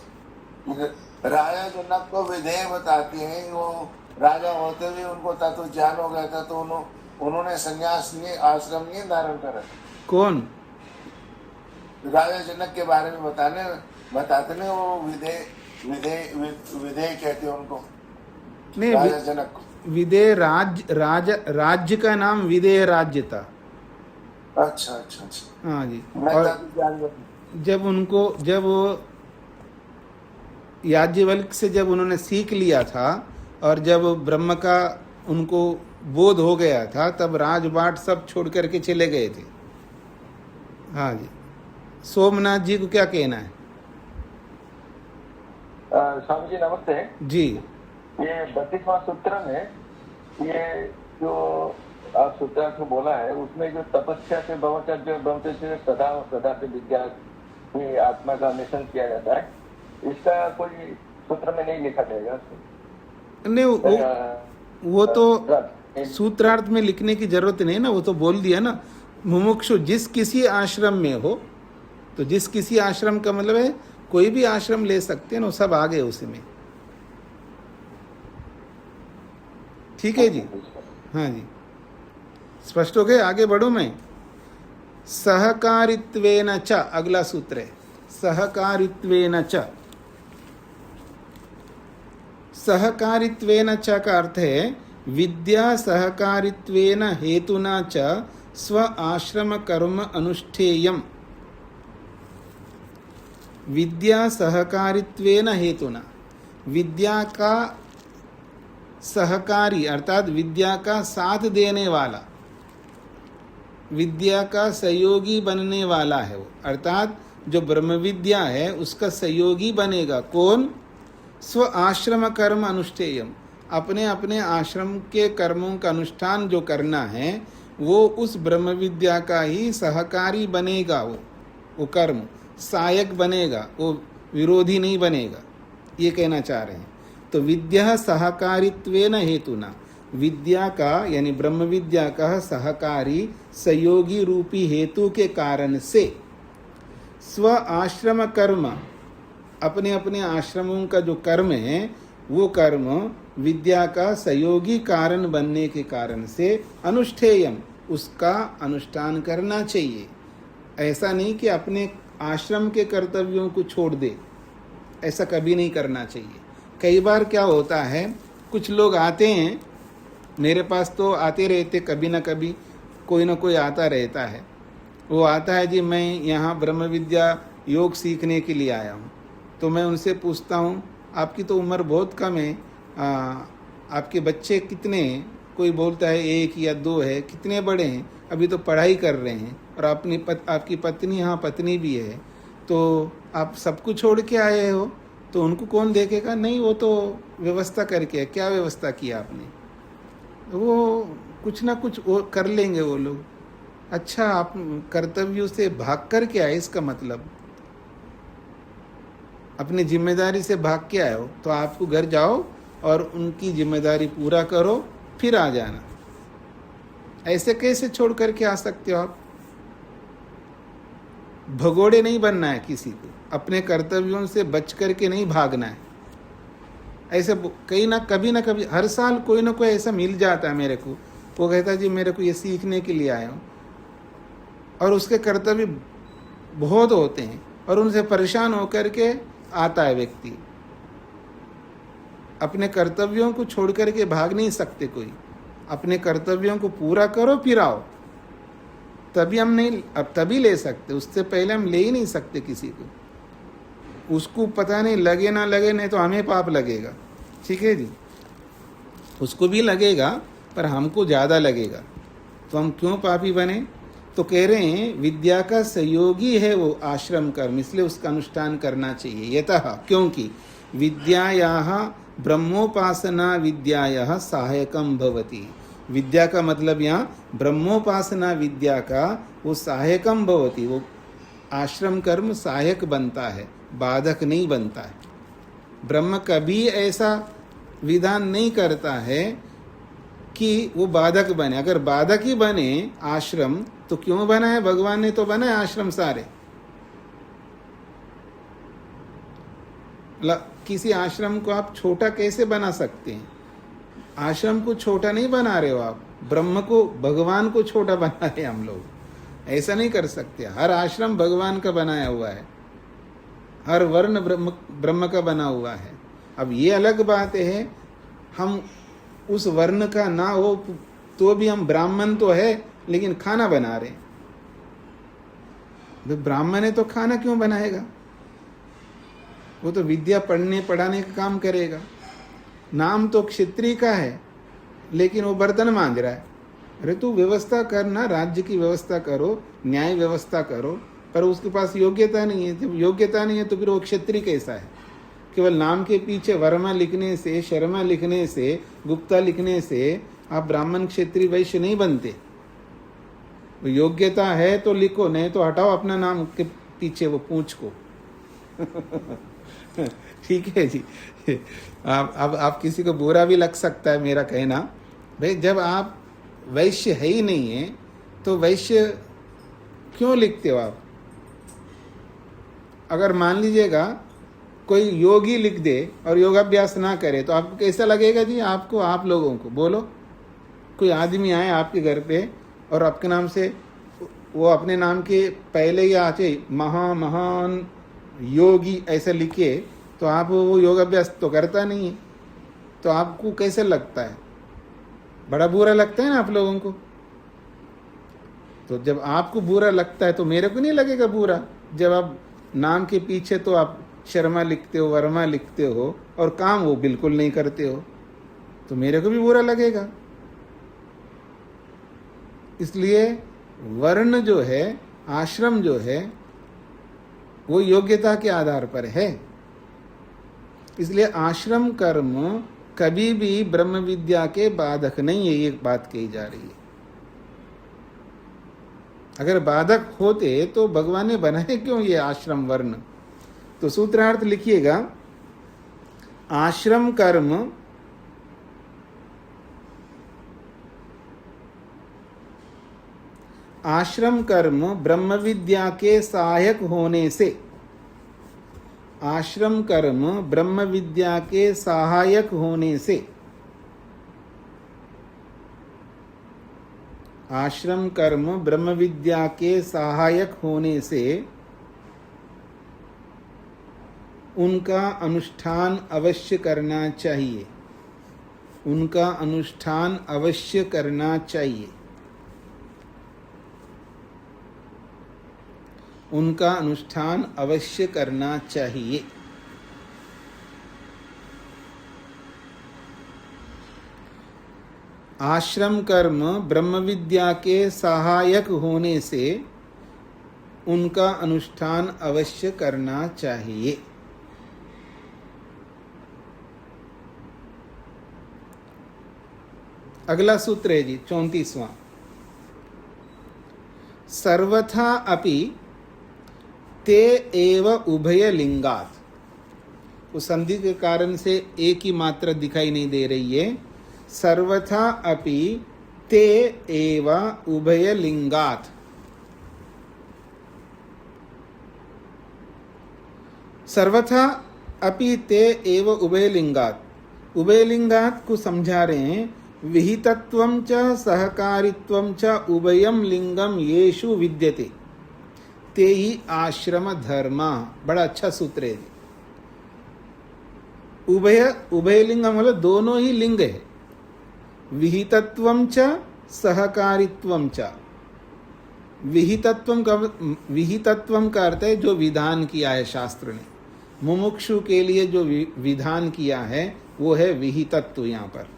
राजा जनक को विधेय बताती हैं, वो राजा होते हुए उनको तत्व ज्ञान हो गया था, तो उन्होंने संन्यास लिए, आश्रम लिए धारण करा। कौन? राजा जनक के बारे में बताते ने, वो विधेय कहते हैं उनको। नहीं, राजा जनक को विदेह राज्य का नाम विदेह राज्य था। अच्छा अच्छा अच्छा। हाँ जी। मैं और जब वो याज्ञवल्क्य से जब उन्होंने सीख लिया था और जब ब्रह्म का उनको बोध हो गया था, तब राजबाट सब छोड़ करके चले गए थे। हाँ जी। सोमनाथ जी को क्या कहना है? स्वामी जी नमस्ते जी। ये 32वां सूत्र में ये जो आप सूत्रार्थ में बोला है, उसमें जो तपस्या से ब्रह्मचर्य सदा से विद्या की आत्मा का अन्वेषण किया जाता है, इसका कोई सूत्र में नहीं लिखा जाएगा? नहीं, वो तो सूत्रार्थ में लिखने की जरूरत नहीं ना, वो तो बोल दिया ना। मुमुक्षु जिस किसी आश्रम में हो, तो जिस किसी आश्रम का मतलब है कोई भी आश्रम ले सकते हैं ना, सब आ गए उसी में। ठीक है जी। हाँ जी, स्पष्ट हो गए? आगे बढ़ो मैं। सहकारित्वेन च, अगला सूत्र है सहकारित्वेन च। सहकारित्वेन च का अर्थ है विद्या सहकारित्वेन हेतुना च स्व आश्रम कर्म अनुष्ठेयम। विद्या सहकारित्वेन हेतुना, विद्या का सहकारी अर्थात विद्या का साथ देने वाला, विद्या का सहयोगी बनने वाला है वो, अर्थात जो ब्रह्म विद्या है उसका सहयोगी बनेगा। कौन? स्व आश्रम कर्म अनुष्ठेयम, अपने अपने आश्रम के कर्मों का अनुष्ठान जो करना है वो उस ब्रह्म विद्या का ही सहकारी बनेगा। वो कर्म सहायक बनेगा, वो विरोधी नहीं बनेगा, ये कहना चाह रहे हैं। तो विद्या सहकारित्वेन हेतुना, विद्या का यानी ब्रह्म विद्या का सहकारी सहयोगी रूपी हेतु के कारण से स्व आश्रम कर्म, अपने अपने आश्रमों का जो कर्म है वो कर्म विद्या का सहयोगी कारण बनने के कारण से अनुष्ठेयम, उसका अनुष्ठान करना चाहिए। ऐसा नहीं कि अपने आश्रम के कर्तव्यों को छोड़ दे, ऐसा कभी नहीं करना चाहिए। कई बार क्या होता है, कुछ लोग आते हैं, मेरे पास तो आते रहते, कभी ना कभी कोई ना कोई आता रहता है। वो आता है जी मैं यहाँ ब्रह्म विद्या योग सीखने के लिए आया हूँ। तो मैं उनसे पूछता हूँ आपकी तो उम्र बहुत कम है, आपके बच्चे कितने हैं? कोई बोलता है 1 या 2 है। कितने बड़े हैं? अभी तो पढ़ाई कर रहे हैं। और आपकी पत्नी, हाँ पत्नी भी है, तो आप सब कुछ छोड़ के आए हो, तो उनको कौन देखेगा? नहीं, वो तो व्यवस्था करके है। क्या व्यवस्था किया आपने? वो कुछ ना कुछ वो कर लेंगे वो लोग। अच्छा, आप कर्तव्यों से भाग कर के आए, इसका मतलब अपनी जिम्मेदारी से भाग के आए हो, तो आपको घर जाओ और उनकी जिम्मेदारी पूरा करो, फिर आ जाना। ऐसे कैसे छोड़ करके आ सकते हो आप? भगोड़े नहीं बनना है किसी को, अपने कर्तव्यों से बच करके नहीं भागना है। ऐसे कहीं ना कभी हर साल कोई ना कोई ऐसा मिल जाता है मेरे को, वो कहता है जी मेरे को ये सीखने के लिए आया हूँ, और उसके कर्तव्य बहुत होते हैं और उनसे परेशान होकर के आता है व्यक्ति। अपने कर्तव्यों को छोड़ करके भाग नहीं सकते कोई। अपने कर्तव्यों को पूरा करो फिर आओ, तभी हम नहीं, अब तभी ले सकते, उससे पहले हम ले ही नहीं सकते किसी को। उसको पता नहीं लगे ना लगे, नहीं तो हमें पाप लगेगा, ठीक है जी। उसको भी लगेगा पर हमको ज़्यादा लगेगा, तो हम क्यों पापी बने? तो कह रहे हैं विद्या का सहयोगी है वो आश्रम कर्म, इसलिए उसका अनुष्ठान करना चाहिए। यतः, क्योंकि विद्यायाः ब्रह्मोपासना विद्यायाः सहायकम भवति। विद्या का मतलब यहाँ ब्रह्मोपासना विद्या का वो सहायकम भवति, वो आश्रम कर्म सहायक बनता है, बाधक नहीं बनता है। ब्रह्म कभी ऐसा विधान नहीं करता है कि वो बाधक बने। अगर बाधक ही बने आश्रम, तो क्यों बना है? भगवान ने तो बनाए आश्रम सारे। किसी आश्रम को आप छोटा कैसे बना सकते हैं? आश्रम को छोटा नहीं बना रहे हो आप, ब्रह्म को, भगवान को छोटा बना रहे हम लोग। ऐसा नहीं कर सकते। हर आश्रम भगवान का बनाया हुआ है, हर वर्ण ब्रह्म का बना हुआ है। अब ये अलग बात है, हम उस वर्ण का ना हो तो भी हम ब्राह्मण तो है, लेकिन खाना बना रहे। तो ब्राह्मण है तो खाना क्यों बनाएगा? वो तो विद्या पढ़ने पढ़ाने का काम करेगा। नाम तो क्षत्रिय का है, लेकिन वो बर्तन मांज रहा है। अरे तू व्यवस्था करना, राज्य की व्यवस्था करो, न्याय व्यवस्था करो, पर उसके पास योग्यता नहीं है। जब योग्यता नहीं है तो फिर वो क्षत्रिय कैसा है? केवल नाम के पीछे वर्मा लिखने से, शर्मा लिखने से, गुप्ता लिखने से आप ब्राह्मण, क्षत्रिय, वैश्य नहीं बनते। योग्यता है तो लिखो, नहीं तो हटाओ अपना नाम के पीछे वो पूंछ को। ठीक है जी। आप किसी को बुरा भी लग सकता है मेरा कहना, भाई जब आप वैश्य है ही नहीं है तो वैश्य क्यों लिखते हो आप? अगर मान लीजिएगा कोई योगी लिख दे और योगाभ्यास ना करे तो आपको कैसा लगेगा जी? आपको, आप लोगों को बोलो। कोई आदमी आए आपके घर पे और आपके नाम से, वो अपने नाम के पहले ही आते महान योगी ऐसा लिखे, तो आप वो योगाभ्यास तो करता नहीं है, तो आपको कैसे लगता है? बड़ा बुरा लगता है ना आप लोगों को। तो जब आपको बुरा लगता है तो मेरे को नहीं लगेगा बुरा? जब आप नाम के पीछे तो आप शर्मा लिखते हो, वर्मा लिखते हो और काम वो बिल्कुल नहीं करते हो, तो मेरे को भी बुरा लगेगा। इसलिए वर्ण जो है, आश्रम जो है, वो योग्यता के आधार पर है। इसलिए आश्रम कर्म कभी भी ब्रह्म विद्या के बाधक नहीं है, ये बात कही जा रही है। अगर बाधक होते तो भगवान ने बनाए क्यों ये आश्रम वर्ण? तो सूत्रार्थ लिखिएगा, आश्रम कर्म ब्रह्म विद्या के सहायक होने से, आश्रम कर्म ब्रह्म विद्या के सहायक होने से, आश्रम कर्म ब्रह्म विद्या के सहायक होने से उनका अनुष्ठान अवश्य करना चाहिए, उनका अनुष्ठान अवश्य करना चाहिए, उनका अनुष्ठान अवश्य करना चाहिए। आश्रम कर्म ब्रह्म विद्या के सहायक होने से उनका अनुष्ठान अवश्य करना चाहिए। अगला सूत्र है जी 34वां, सर्वथा अपि ते एव उभय लिंगात। उस संधि के कारण से एक ही मात्रा दिखाई नहीं दे रही है। सर्वथा अपि ते एव उभय लिंगात। सर्वथा अपि ते एव उभय लिंगात। उभय लिंगात को समझा रहे हैं, विहितत्वं च सहकारित्वं च उभयम लिंगम येषु विद्यते ते ही आश्रम धर्मा। बड़ा अच्छा सूत्र है। उभय लिंगम मतलब दोनों ही लिंग है। विहितत्वं च सहकारित्वं च। विहितत्वं का अर्थ है जो विधान किया है शास्त्र ने। मुमुक्षु के लिए जो विधान किया है वो है विहितत्व। यहाँ पर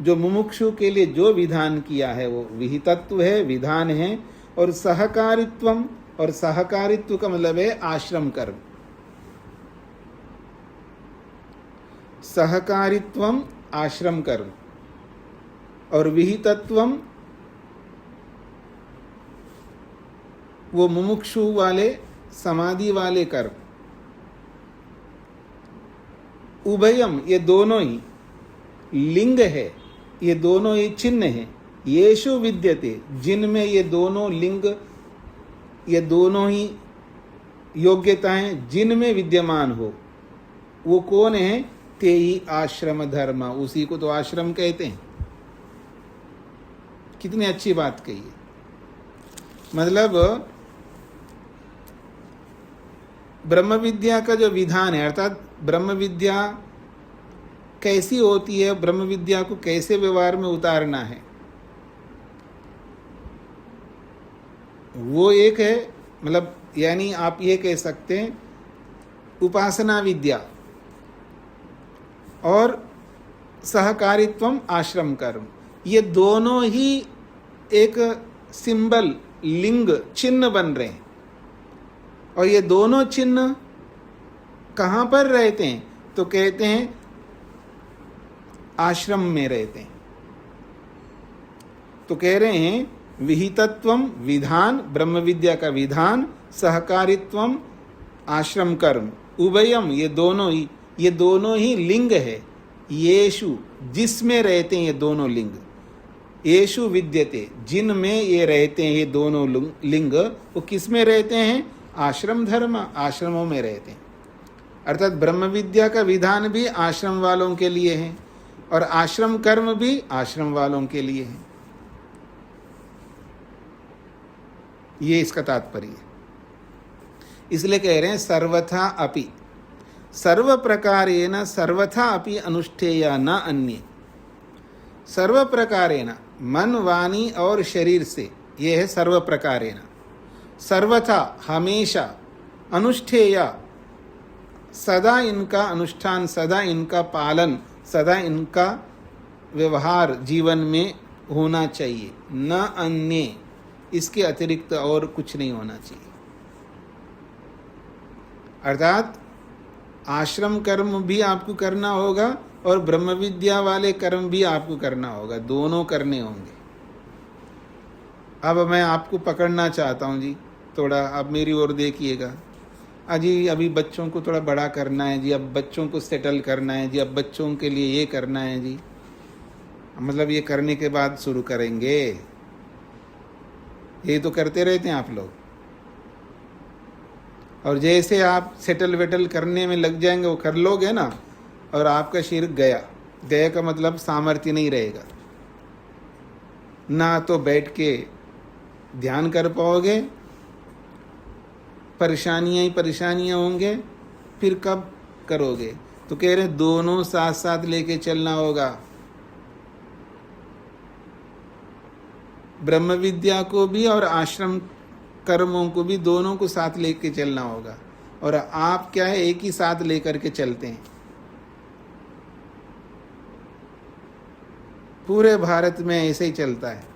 जो मुमुक्षु के लिए जो विधान किया है वो विहितत्व है, विधान है। और सहकारित्वम, और सहकारित्व का मतलब है आश्रम कर्म। सहकारित्वम आश्रम कर्म और विहितत्वम वो मुमुक्षु वाले समाधि वाले कर्म। उभयम ये दोनों ही लिंग है, ये दोनों ही चिन्ह है। येषु विद्यते जिनमें ये दोनों लिंग, ये दोनों ही योग्यताएं जिनमें विद्यमान हो, वो कौन है? ते ही आश्रम धर्म। उसी को तो आश्रम कहते हैं। कितनी अच्छी बात कही है। मतलब ब्रह्म विद्या का जो विधान है, अर्थात ब्रह्म विद्या कैसी होती है, ब्रह्म विद्या को कैसे व्यवहार में उतारना है, वो एक है। मतलब यानी आप ये कह सकते हैं उपासना विद्या और सहकारित्वम आश्रम कर्म, ये दोनों ही एक सिंबल, लिंग, चिन्ह बन रहे हैं। और ये दोनों चिन्ह कहाँ पर रहते हैं? तो कहते हैं आश्रम में रहते हैं। तो कह रहे हैं विहितत्वम विधान, ब्रह्म विद्या का विधान, सहकारित्वम आश्रम कर्म, उभयम ये दोनों ही लिंग है। येषु जिसमें रहते हैं ये दोनों लिंग, येषु विद्यते जिनमें ये रहते हैं ये दोनों लिंग, वो किस में रहते हैं? आश्रम धर्म, आश्रमों में रहते हैं। अर्थात ब्रह्म विद्या का विधान भी आश्रम वालों के लिए है और आश्रम कर्म भी आश्रम वालों के लिए है। ये इसका तात्पर्य है। इसलिए कह रहे हैं सर्वथा अपि, सर्व प्रकारेण सर्वथा अपि अनुष्ठेय न अन्य। सर्व प्रकारेण मन, वाणी और शरीर से, ये है सर्व प्रकारेण। सर्वथा हमेशा, अनुष्ठेय सदा इनका अनुष्ठान, सदा इनका पालन, सदा इनका व्यवहार जीवन में होना चाहिए। न अन्य, इसके अतिरिक्त और कुछ नहीं होना चाहिए। अर्थात आश्रम कर्म भी आपको करना होगा और ब्रह्म विद्या वाले कर्म भी आपको करना होगा, दोनों करने होंगे। अब मैं आपको पकड़ना चाहता हूँ जी, थोड़ा आप मेरी ओर देखिएगा। अजी अभी बच्चों को थोड़ा बड़ा करना है जी, अब बच्चों को सेटल करना है जी, अब बच्चों के लिए ये करना है जी, मतलब ये करने के बाद शुरू करेंगे। ये तो करते रहते हैं आप लोग, और जैसे आप सेटल वेटल करने में लग जाएंगे, वो कर लोगे ना, और आपका शरीर गया। गया का मतलब सामर्थ्य नहीं रहेगा, ना तो बैठ के ध्यान कर पाओगे, परेशानियां ही परेशानियां होंगे, फिर कब करोगे? तो कह रहे दोनों साथ साथ लेके चलना होगा। ब्रह्म विद्या को भी और आश्रम कर्मों को भी, दोनों को साथ लेके चलना होगा। और आप क्या है, एक ही साथ लेकर के चलते हैं। पूरे भारत में ऐसे ही चलता है।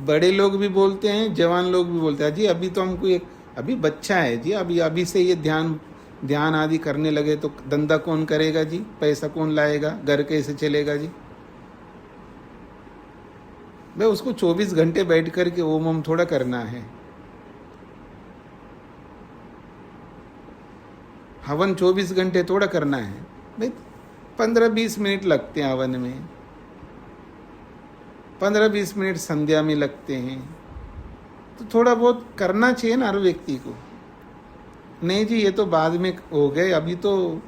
बड़े लोग भी बोलते हैं, जवान लोग भी बोलते हैं, जी अभी तो हमको एक अभी बच्चा है जी, अभी से ये ध्यान आदि करने लगे तो धंधा कौन करेगा जी, पैसा कौन लाएगा, घर कैसे चलेगा जी। भाई उसको 24 घंटे बैठ कर के ओम थोड़ा करना है। हवन 24 घंटे थोड़ा करना है भाई, 15-20 मिनट लगते हैं हवन में, 15-20 मिनट संध्या में लगते हैं। तो थोड़ा बहुत करना चाहिए ना हर व्यक्ति को। नहीं जी ये तो बाद में हो गए, अभी तो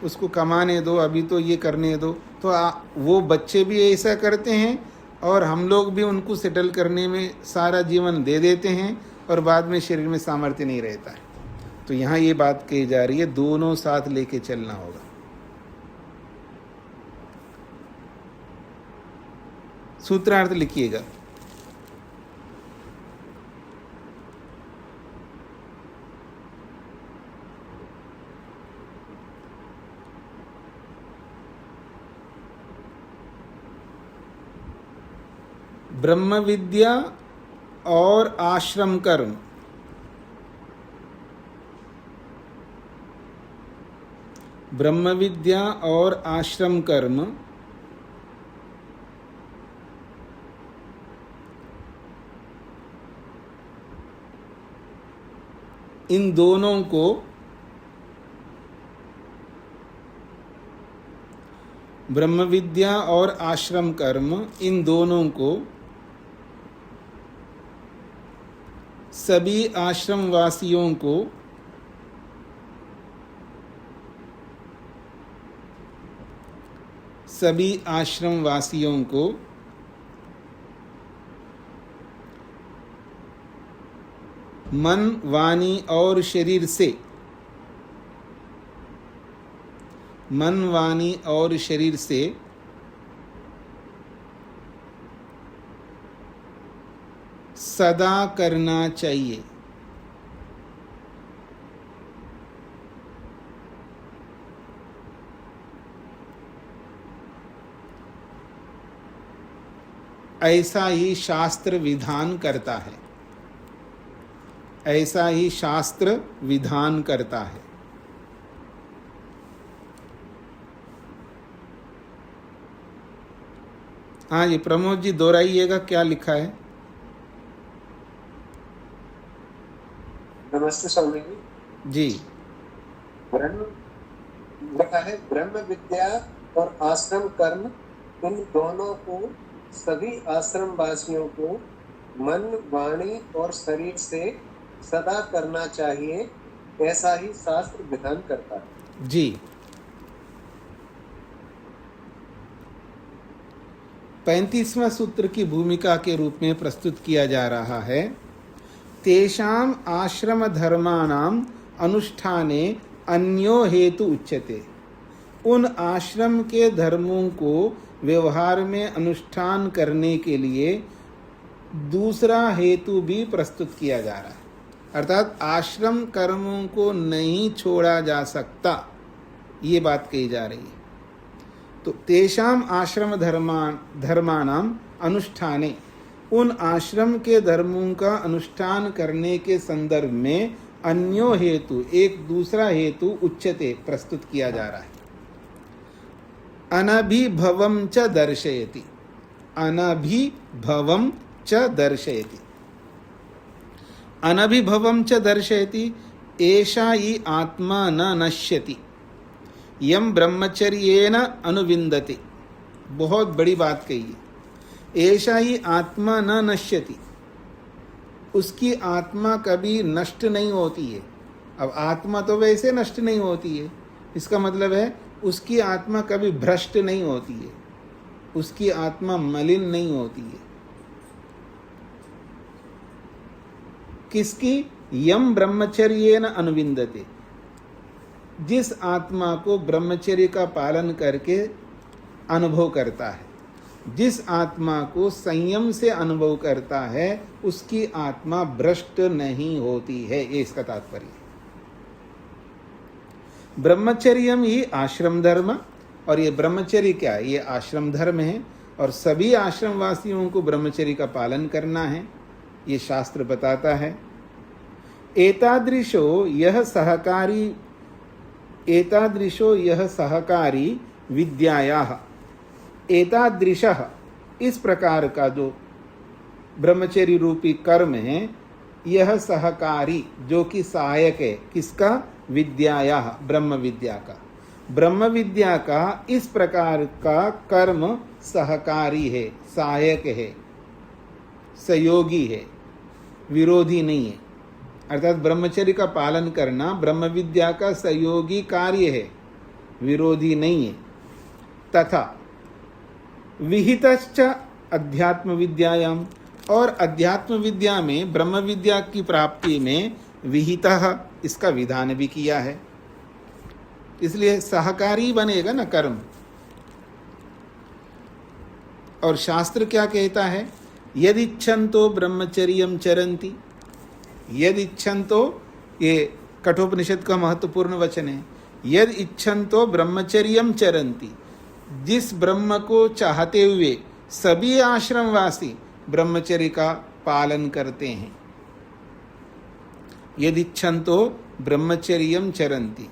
उसको कमाने दो, अभी तो ये करने दो। तो वो बच्चे भी ऐसा करते हैं, और हम लोग भी उनको सेटल करने में सारा जीवन दे देते हैं, और बाद में शरीर में सामर्थ्य नहीं रहता है। तो यहाँ ये बात कही जा रही है, दोनों साथ लेके चलना होगा। सूत्रार्थ लिखिएगा। ब्रह्म विद्या और आश्रम कर्म, ब्रह्म विद्या और आश्रम कर्म इन दोनों को ब्रह्म विद्या और आश्रम कर्म इन दोनों को सभी आश्रम वासियों को मन, वाणी और शरीर से सदा करना चाहिए। ऐसा ही शास्त्र विधान करता है, ऐसा ही शास्त्र विधान करता है। हाँ जी प्रमोद जी दोहराइएगा, क्या लिखा है? नमस्ते स्वामी जी। लिखा है ब्रह्म विद्या और आश्रम कर्म इन दोनों को सभी आश्रम वासियों को मन, वाणी और शरीर से सदा करना चाहिए, ऐसा ही शास्त्र विधान करता है। जी 35वां सूत्र की भूमिका के रूप में प्रस्तुत किया जा रहा है। तेषाम आश्रम धर्माणाम अनुष्ठाने अन्यो हेतु उच्यते। उन आश्रम के धर्मों को व्यवहार में अनुष्ठान करने के लिए दूसरा हेतु भी प्रस्तुत किया जा रहा है। अर्थात आश्रम कर्मों को नहीं छोड़ा जा सकता, ये बात कही जा रही है। तो तेषाम आश्रम धर्मानाम अनुष्ठाने, उन आश्रम के धर्मों का अनुष्ठान करने के संदर्भ में अन्यो हेतु, एक दूसरा हेतु उच्यते प्रस्तुत किया जा रहा है। अनभिभवं च दर्शयति। अनभिभवं च दर्शयति। अनभिभवं च दर्शयति एषा हि आत्मा न नश्यति यम ब्रह्मचर्येन अनुविन्दति। बहुत बड़ी बात कही है। एषा ही आत्मा न नश्यति, उसकी आत्मा कभी नष्ट नहीं होती है। अब आत्मा तो वैसे नष्ट नहीं होती है, इसका मतलब है उसकी आत्मा कभी भ्रष्ट नहीं होती है, उसकी आत्मा मलिन नहीं होती है। किसकी? यम ब्रह्मचर्येन अनुविन्दते, जिस आत्मा को ब्रह्मचर्य का पालन करके अनुभव करता है, जिस आत्मा को संयम से अनुभव करता है, उसकी आत्मा भ्रष्ट नहीं होती है। ये इसका तात्पर्य है। ब्रह्मचर्यम ही आश्रम धर्म, और ये ब्रह्मचर्य क्या है? ये आश्रम धर्म है, और सभी आश्रम वासियों को ब्रह्मचर्य का पालन करना है, ये शास्त्र बताता है। एतादृशो यह सहकारी विद्यायाः, एतादृशः इस प्रकार का जो ब्रह्मचर्य रूपी कर्म है, यह सहकारी जो कि सहायक है, किसका? विद्यायाः, ब्रह्म विद्या का। ब्रह्म विद्या का इस प्रकार का कर्म सहकारी है, सहायक है, सहयोगी है, विरोधी नहीं है। अर्थात ब्रह्मचर्य का पालन करना ब्रह्म विद्या का सहयोगी कार्य है, विरोधी नहीं है। तथा विहितश्च अध्यात्म विद्यायाम, और अध्यात्म विद्या में ब्रह्म विद्या की प्राप्ति में विहितः, इसका विधान भी किया है। इसलिए सहकारी बनेगा ना कर्म। और शास्त्र क्या कहता है? यदिच्छन्तो ब्रह्मचर्यं चरन्ति। यदिच्छन्तो, ये कठोपनिषद का महत्वपूर्ण वचन है। यद इच्छन्तो ब्रह्मचर्यं चरन्ति, जिस ब्रह्म को चाहते हुए सभी आश्रमवासी ब्रह्मचर्य का पालन करते हैं। यदिच्छन्तो ब्रह्मचर्यं चरन्ति,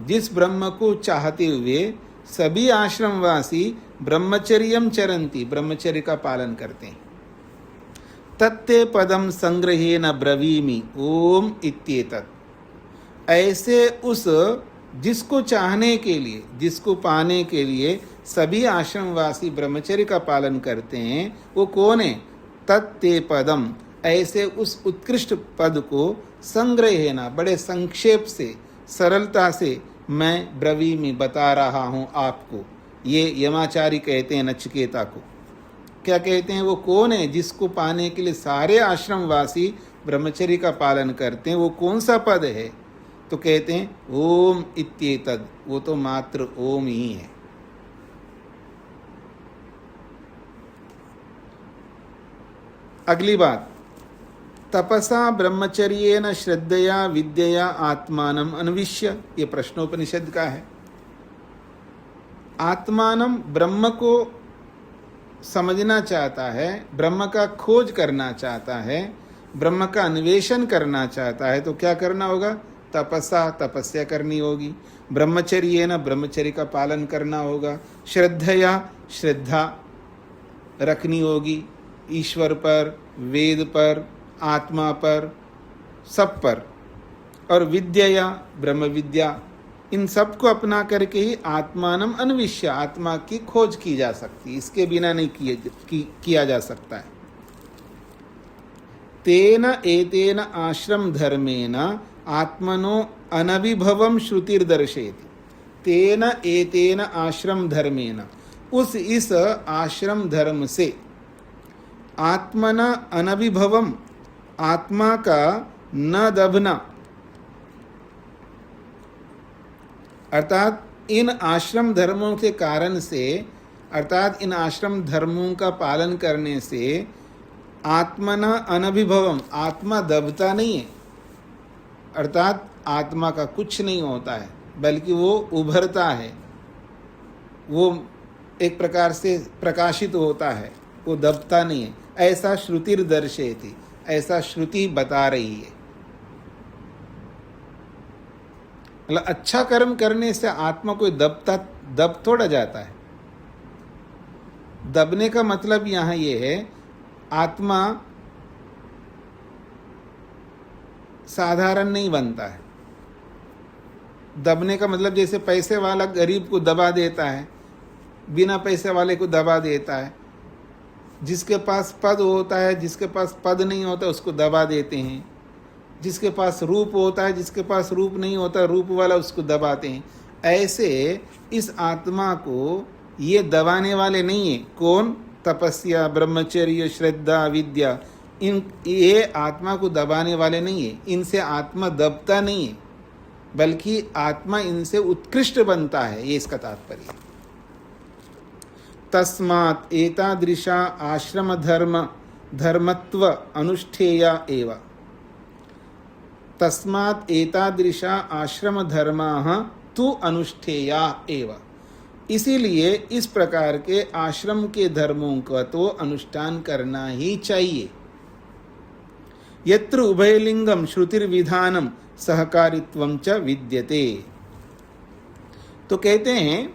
जिस ब्रह्म को चाहते हुए सभी आश्रमवासी ब्रह्मचर्यं चरन्ति, ब्रह्मचर्य का पालन करते हैं। तत्ते पदम संग्रहेण ब्रवीमि ओम इत्येतत्। ऐसे उस जिसको चाहने के लिए, जिसको पाने के लिए सभी आश्रमवासी ब्रह्मचर्य का पालन करते हैं, वो कौन है? तत्ते पदम, ऐसे उस उत्कृष्ट पद को संग्रहेण, बड़े संक्षेप से, सरलता से मैं ब्रवीमि बता रहा हूँ आपको। ये यमाचारी कहते हैं नचिकेता को। क्या कहते हैं? वो कौन है जिसको पाने के लिए सारे आश्रमवासी ब्रह्मचर्य का पालन करते हैं? वो कौन सा पद है? तो कहते हैं ओम इत्येतद्, वो तो मात्र ओम ही है। अगली बात, तपसा ब्रह्मचर्येन श्रद्धया विद्यया आत्मानम अन्विष्य, ये प्रश्नोपनिषद का है। आत्मानम, ब्रह्म को समझना चाहता है, ब्रह्म का खोज करना चाहता है, ब्रह्म का अन्वेषण करना चाहता है, तो क्या करना होगा? तपसा, तपस्या करनी होगी। ब्रह्मचर्येन, ब्रह्मचर्य का पालन करना होगा। श्रद्धया, श्रद्धा रखनी होगी, ईश्वर पर, वेद पर, आत्मा पर, सब पर। और विद्या, ब्रह्म विद्या, इन सब को अपना करके ही आत्मानम अन्विष्य, आत्मा की खोज की जा सकती, इसके बिना नहीं किया जा सकता है। तेन एतेन आश्रम धर्मेण आत्मनो अनभिभवम श्रुतिर्दर्शयति। तेन एतेन आश्रम धर्मेण, इस आश्रम धर्म से आत्मना अनभिभवम, आत्मा का न दबना, अर्थात इन आश्रम धर्मों के कारण से, अर्थात इन आश्रम धर्मों का पालन करने से आत्मना अनभिभवम, आत्मा दबता नहीं है, अर्थात आत्मा का कुछ नहीं होता है, बल्कि वो उभरता है, वो एक प्रकार से प्रकाशित होता है, वो दबता नहीं है। ऐसा श्रुतिर दर्शयति, ऐसा श्रुति बता रही है। मतलब अच्छा कर्म करने से आत्मा कोई दब थोड़ा जाता है, दबने का मतलब यहाँ ये है, आत्मा साधारण नहीं बनता है। दबने का मतलब जैसे पैसे वाला गरीब को दबा देता है, बिना पैसे वाले को दबा देता है। जिसके पास पद होता है, जिसके पास पद नहीं होता उसको दबा देते हैं। जिसके पास रूप होता है, जिसके पास रूप नहीं होता रूप वाला उसको दबाते हैं। ऐसे इस आत्मा को ये दबाने वाले नहीं है। कौन? तपस्या, ब्रह्मचर्य, श्रद्धा, विद्या, ये आत्मा को दबाने वाले नहीं है। इनसे आत्मा दबता नहीं है, बल्कि आत्मा इनसे उत्कृष्ट बनता है। ये इसका तात्पर्य। तस्मात् एतादृशा आश्रम धर्मत्व अनुष्ठेया एव। तस्मात् एतादृशा आश्रम धर्माः तु अनुष्ठेया एव। इसीलिए इस प्रकार के आश्रम के धर्मों का तो अनुष्ठान करना ही चाहिए। यत्र उभयलिंगम श्रुतिर्विधानम सहकारित्वं च विद्यते। तो कहते हैं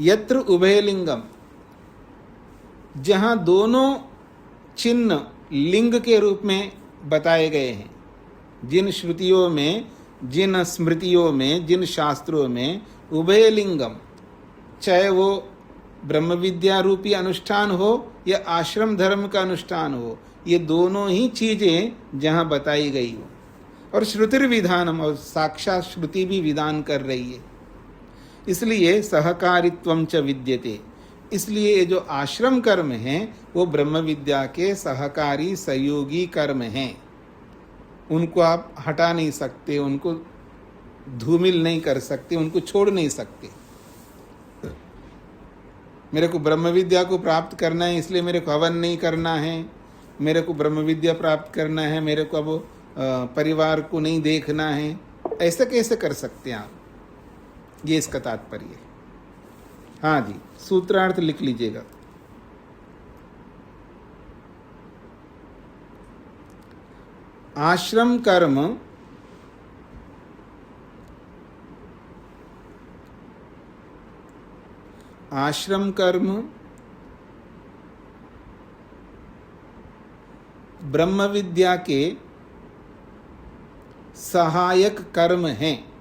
यत्र उभयलिंगम, जहाँ दोनों चिन्ह लिंग के रूप में बताए गए हैं, जिन श्रुतियों में, जिन स्मृतियों में, जिन शास्त्रों में उभयलिंगम, चाहे वो ब्रह्म विद्या रूपी अनुष्ठान हो या आश्रम धर्म का अनुष्ठान हो, ये दोनों ही चीजें जहाँ बताई गई हो, और श्रुतिर विधानम, और साक्षात श्रुति भी विधान कर रही है। इसलिए सहकारित्वं च विद्यते। इसलिए ये जो आश्रम कर्म हैं वो ब्रह्म विद्या के सहकारी सहयोगी कर्म हैं। उनको आप हटा नहीं सकते, उनको धूमिल नहीं कर सकते, उनको छोड़ नहीं सकते। मेरे को ब्रह्म विद्या को प्राप्त करना है, इसलिए मेरे को हवन नहीं करना है, मेरे को ब्रह्म विद्या प्राप्त करना है, मेरे को अब परिवार को नहीं देखना है, ऐसा कैसे कर सकते हैं आप? ये इसका तात्पर्य है। हाँ जी, सूत्रार्थ लिख लीजिएगा। आश्रम कर्म ब्रह्म विद्या के सहायक कर्म हैं।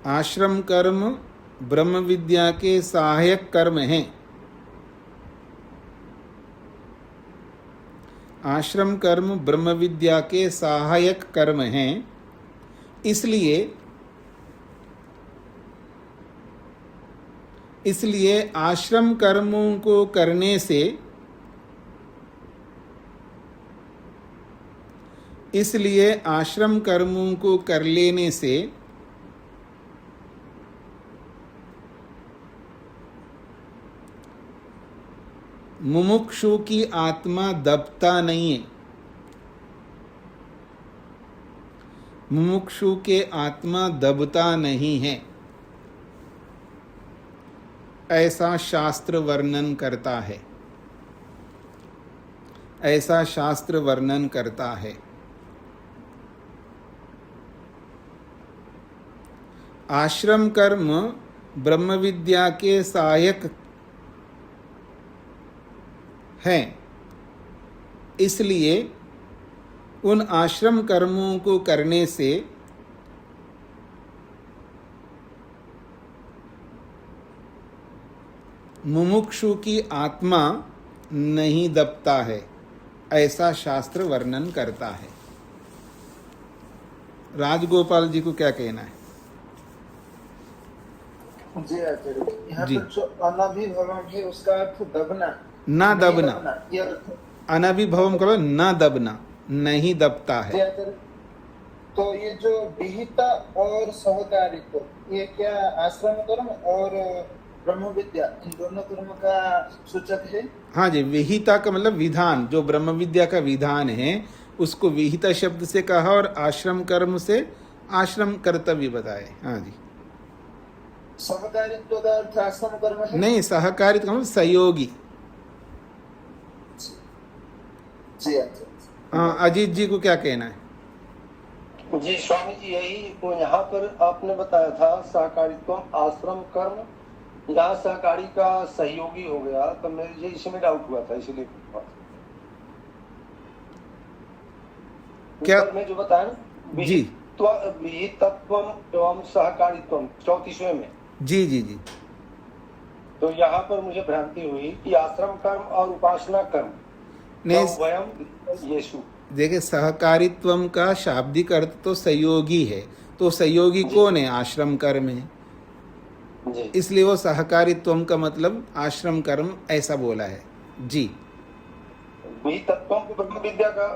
आश्रम कर्म ब्रह्म विद्या के सहायक कर्म हैं। आश्रम कर्म ब्रह्म विद्या के सहायक कर्म हैं। इसलिए आश्रम कर्मों को करने से, इसलिए आश्रम कर्मों को कर लेने से मुमुक्षु की आत्मा दबता नहीं है। मुमुक्षु के आत्मा दबता नहीं है, ऐसा शास्त्र वर्णन करता है। ऐसा शास्त्र वर्णन करता है। आश्रम कर्म ब्रह्म विद्या के सहायक हैं, इसलिए उन आश्रम कर्मों को करने से मुमुक्षु की आत्मा नहीं दबता है, ऐसा शास्त्र वर्णन करता है। राजगोपाल जी को क्या कहना है? जी आचार्य, यहाँ जी। पर जो अनाभिभवम है उसका अर्थ दबना, ना दबना। ये अर्थ। अनाभिभवम करो, ना दबना, नहीं दबता जी है। आचार्य, तो ये जो विहिता और सहकारित्व, ये क्या आश्रम कर्म और ब्रह्म विद्या, इन दोनों कर्म का सूचक है? हाँ जी, विहिता का मतलब विधान, जो ब्रह्म विद्या का विधान है उसको विहिता शब्द से कहा, और आश्रम कर्म से आश्रम कर्तव्य बताए। हाँ जी। सहकारित्व का अर्थ आश्रम कर्म है? नहीं, सहकारित्व का मतलब सहयोगी। जी आचार्य। हाँ, अजीत जी को क्या कहना है? जी स्वामी जी, यही तो यहाँ पर आपने बताया था सहकारित्व आश्रम कर्म यहाँ सहकारी का सहयोगी हो गया, तो मेरे ये इसमें डाउट हुआ था, इसलिए क्या? ऊपर में जो बताया ना, जी। विहितत्वम एवं सहकारित्वम 34वें में, जी जी जी। तो यहाँ पर मुझे भ्रांति हुई कि आश्रम कर्म और उपासना कर्म नहीं, वयम यीशु। देखिए सहकारित्वम का शाब्दिक अर्थ तो सहयोगी है, तो सहयोगी कौन है? आश्रम कर्म है, जी। इसलिए वो सहकारित्वम का मतलब आश्रम कर्म ऐसा बोला है। जी विहितत्वम को ब्रह्म विद्या का,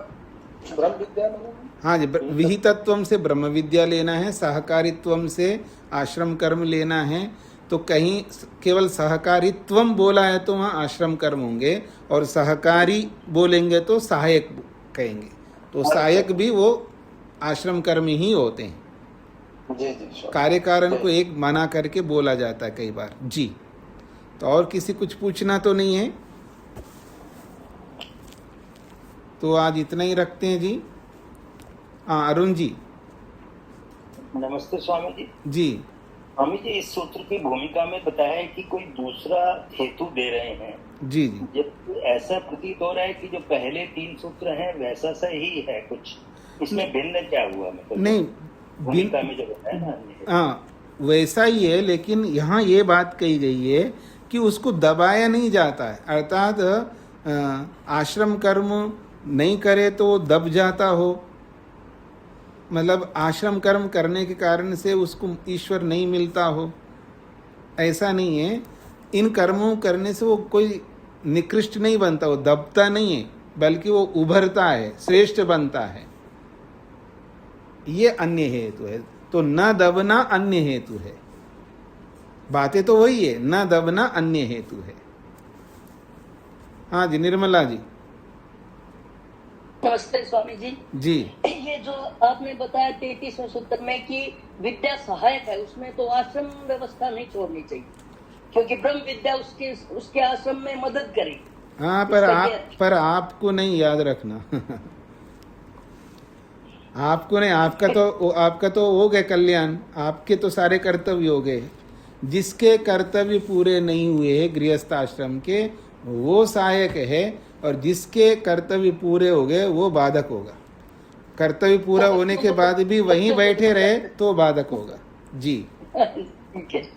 ब्रह्म विद्या में, हाँ जी, विहितत्वम से ब्रह्म विद्या लेना है, सहकारित्वम से आश्रम कर्म लेना है। तो कहीं केवल सहकारित्वम बोला है तो वहाँ आश्रम कर्म होंगे, और सहकारी बोलेंगे तो सहायक कहेंगे, तो सहायक भी वो आश्रम कर्म ही होते हैं। जी जी। कार्य कारण को एक माना करके बोला जाता है कई बार। जी, तो और किसी कुछ पूछना तो नहीं है? तो आज इतना ही रखते हैं जी। हाँ अरुण जी। नमस्ते स्वामी जी। जी स्वामी जी, इस सूत्र की भूमिका में बताया है कि कोई दूसरा हेतु दे रहे हैं। जी जी। जब ऐसा प्रतीत हो रहा है कि जो पहले 3 सूत्र हैं वैसा सा ही है कुछ, इसमें भिन्न क्या हुआ? मतलब नहीं, भूमिका में जो बताया ना, हाँ वैसा ही है, लेकिन यहाँ ये बात कही गई है कि उसको दबाया नहीं जाता है, अर्थात आश्रम कर्म नहीं करे तो वो दब जाता हो, मतलब आश्रम कर्म करने के कारण से उसको ईश्वर नहीं मिलता हो, ऐसा नहीं है। इन कर्मों करने से वो कोई निकृष्ट नहीं बनता, वो दबता नहीं है, बल्कि वो उभरता है, श्रेष्ठ बनता है। ये अन्य हेतु है। तो न दबना अन्य हेतु है, बातें तो वही है, न दबना अन्य हेतु है। हाँ जी निर्मला जी। नमस्ते स्वामी जी। जी ये जो आपने बताया 33वें सूत्र में कि विद्या सहायक है, उसमें तो आश्रम व्यवस्था नहीं छोड़नी चाहिए, क्योंकि ब्रह्म विद्या उसके आश्रम में मदद करेगी। हाँ, पर आपको नहीं याद रखना आपको नहीं, आपका तो हो गए कल्याण, आपके तो सारे कर्तव्य हो गए। जिसके कर्तव्य पूरे नहीं हुए गृहस्थ आश्रम के, वो सहायक है, और जिसके कर्तव्य पूरे हो गए वो बाधक होगा। कर्तव्य पूरा होने के बाद भी वहीं बैठे रहे तो बाधक होगा। जी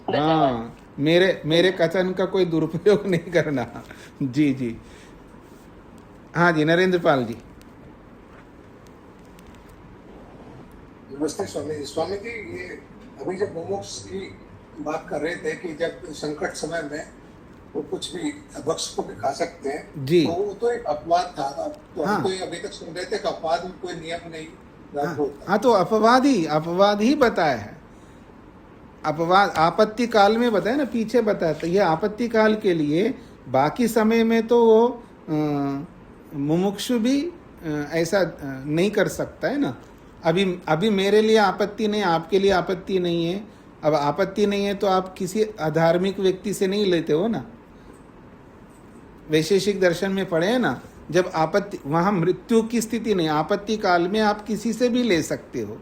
हाँ, मेरे कथन का कोई दुरुपयोग नहीं करना। जी जी। हाँ जी नरेंद्र पाल जी। नमस्ते स्वामी जी। स्वामी जी, ये अभी जब मोमोक्ष की बात कर रहे थे कि जब संकट समय में वो कुछ भी भक्ष को भी खा सकते हैं जी, तो वो तो एक अपवाद था। तो हाँ। हम तो अभी तक सुन रहे थे कि अपवाद में कोई नियम नहीं लागू होता। हाँ तो अपवाद ही बताया है। अपवाद आपत्ति काल में बताया ना, पीछे बताया, तो ये आपत्ति काल के लिए, बाकी समय में तो वो मुमुक्षु भी ऐसा नहीं कर सकता है ना। अभी मेरे लिए आपत्ति नहीं, आपके लिए आपत्ति नहीं है। अब आपत्ति नहीं है तो आप किसी अधार्मिक व्यक्ति से नहीं लेते हो ना। वैशेषिक दर्शन में पढ़े हैं ना, जब आपत्ति, वहाँ मृत्यु की स्थिति नहीं, आपत्ति काल में आप किसी से भी ले सकते हो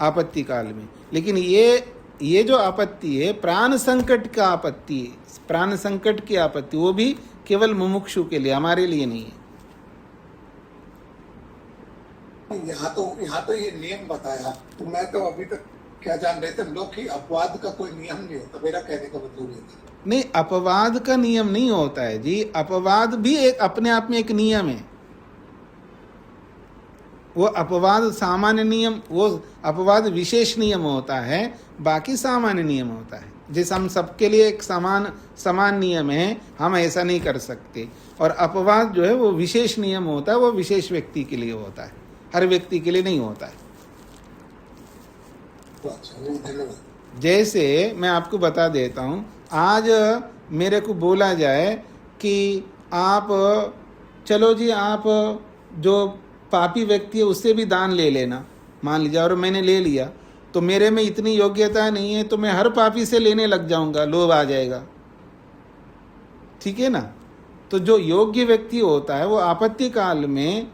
आपत्ति काल में। लेकिन ये जो आपत्ति है प्राण संकट का आपत्ति है, प्राण संकट की आपत्ति, वो भी केवल मुमुक्षु के लिए, हमारे लिए नहीं है। यहाँ तो ये नियम बताया, तो मैं तो अभी तक क्या जान रहे थे लोग कि अपवाद का कोई नियम नहीं होता। मेरा कहने का मतलब ये था। नहीं, अपवाद का नियम नहीं होता है जी। अपवाद भी एक अपने आप में एक नियम है। वो अपवाद सामान्य नियम, वो अपवाद विशेष नियम होता है, बाकी सामान्य नियम होता है। जैसे हम सबके लिए एक समान नियम है, हम ऐसा नहीं कर सकते। और अपवाद जो है वो विशेष नियम होता है, वो विशेष व्यक्ति के लिए होता है, हर व्यक्ति के लिए नहीं होता है। जैसे मैं आपको बता देता हूँ, आज मेरे को बोला जाए कि आप चलो जी, आप जो पापी व्यक्ति है उससे भी दान ले लेना, मान लीजिए, और मैंने ले लिया, तो मेरे में इतनी योग्यता नहीं है तो मैं हर पापी से लेने लग जाऊंगा, लोभ आ जाएगा। ठीक है ना। तो जो योग्य व्यक्ति होता है वो आपत्ति काल में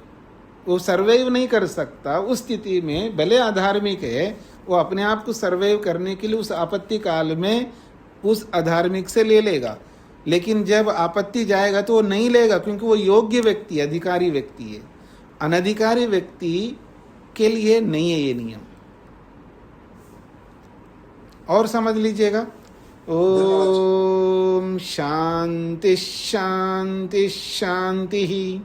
वो सर्वाइव नहीं कर सकता। उस स्थिति में भले अधार्मिक है, वो अपने आप को सर्वाइव करने के लिए उस आपत्ति काल में उस अधार्मिक से ले लेगा, लेकिन जब आपत्ति जाएगा तो वो नहीं लेगा, क्योंकि वो योग्य व्यक्ति है, अधिकारी व्यक्ति है। अनधिकारी व्यक्ति के लिए नहीं है ये नियम। और समझ लीजिएगा। ओम शांति शांति शांति।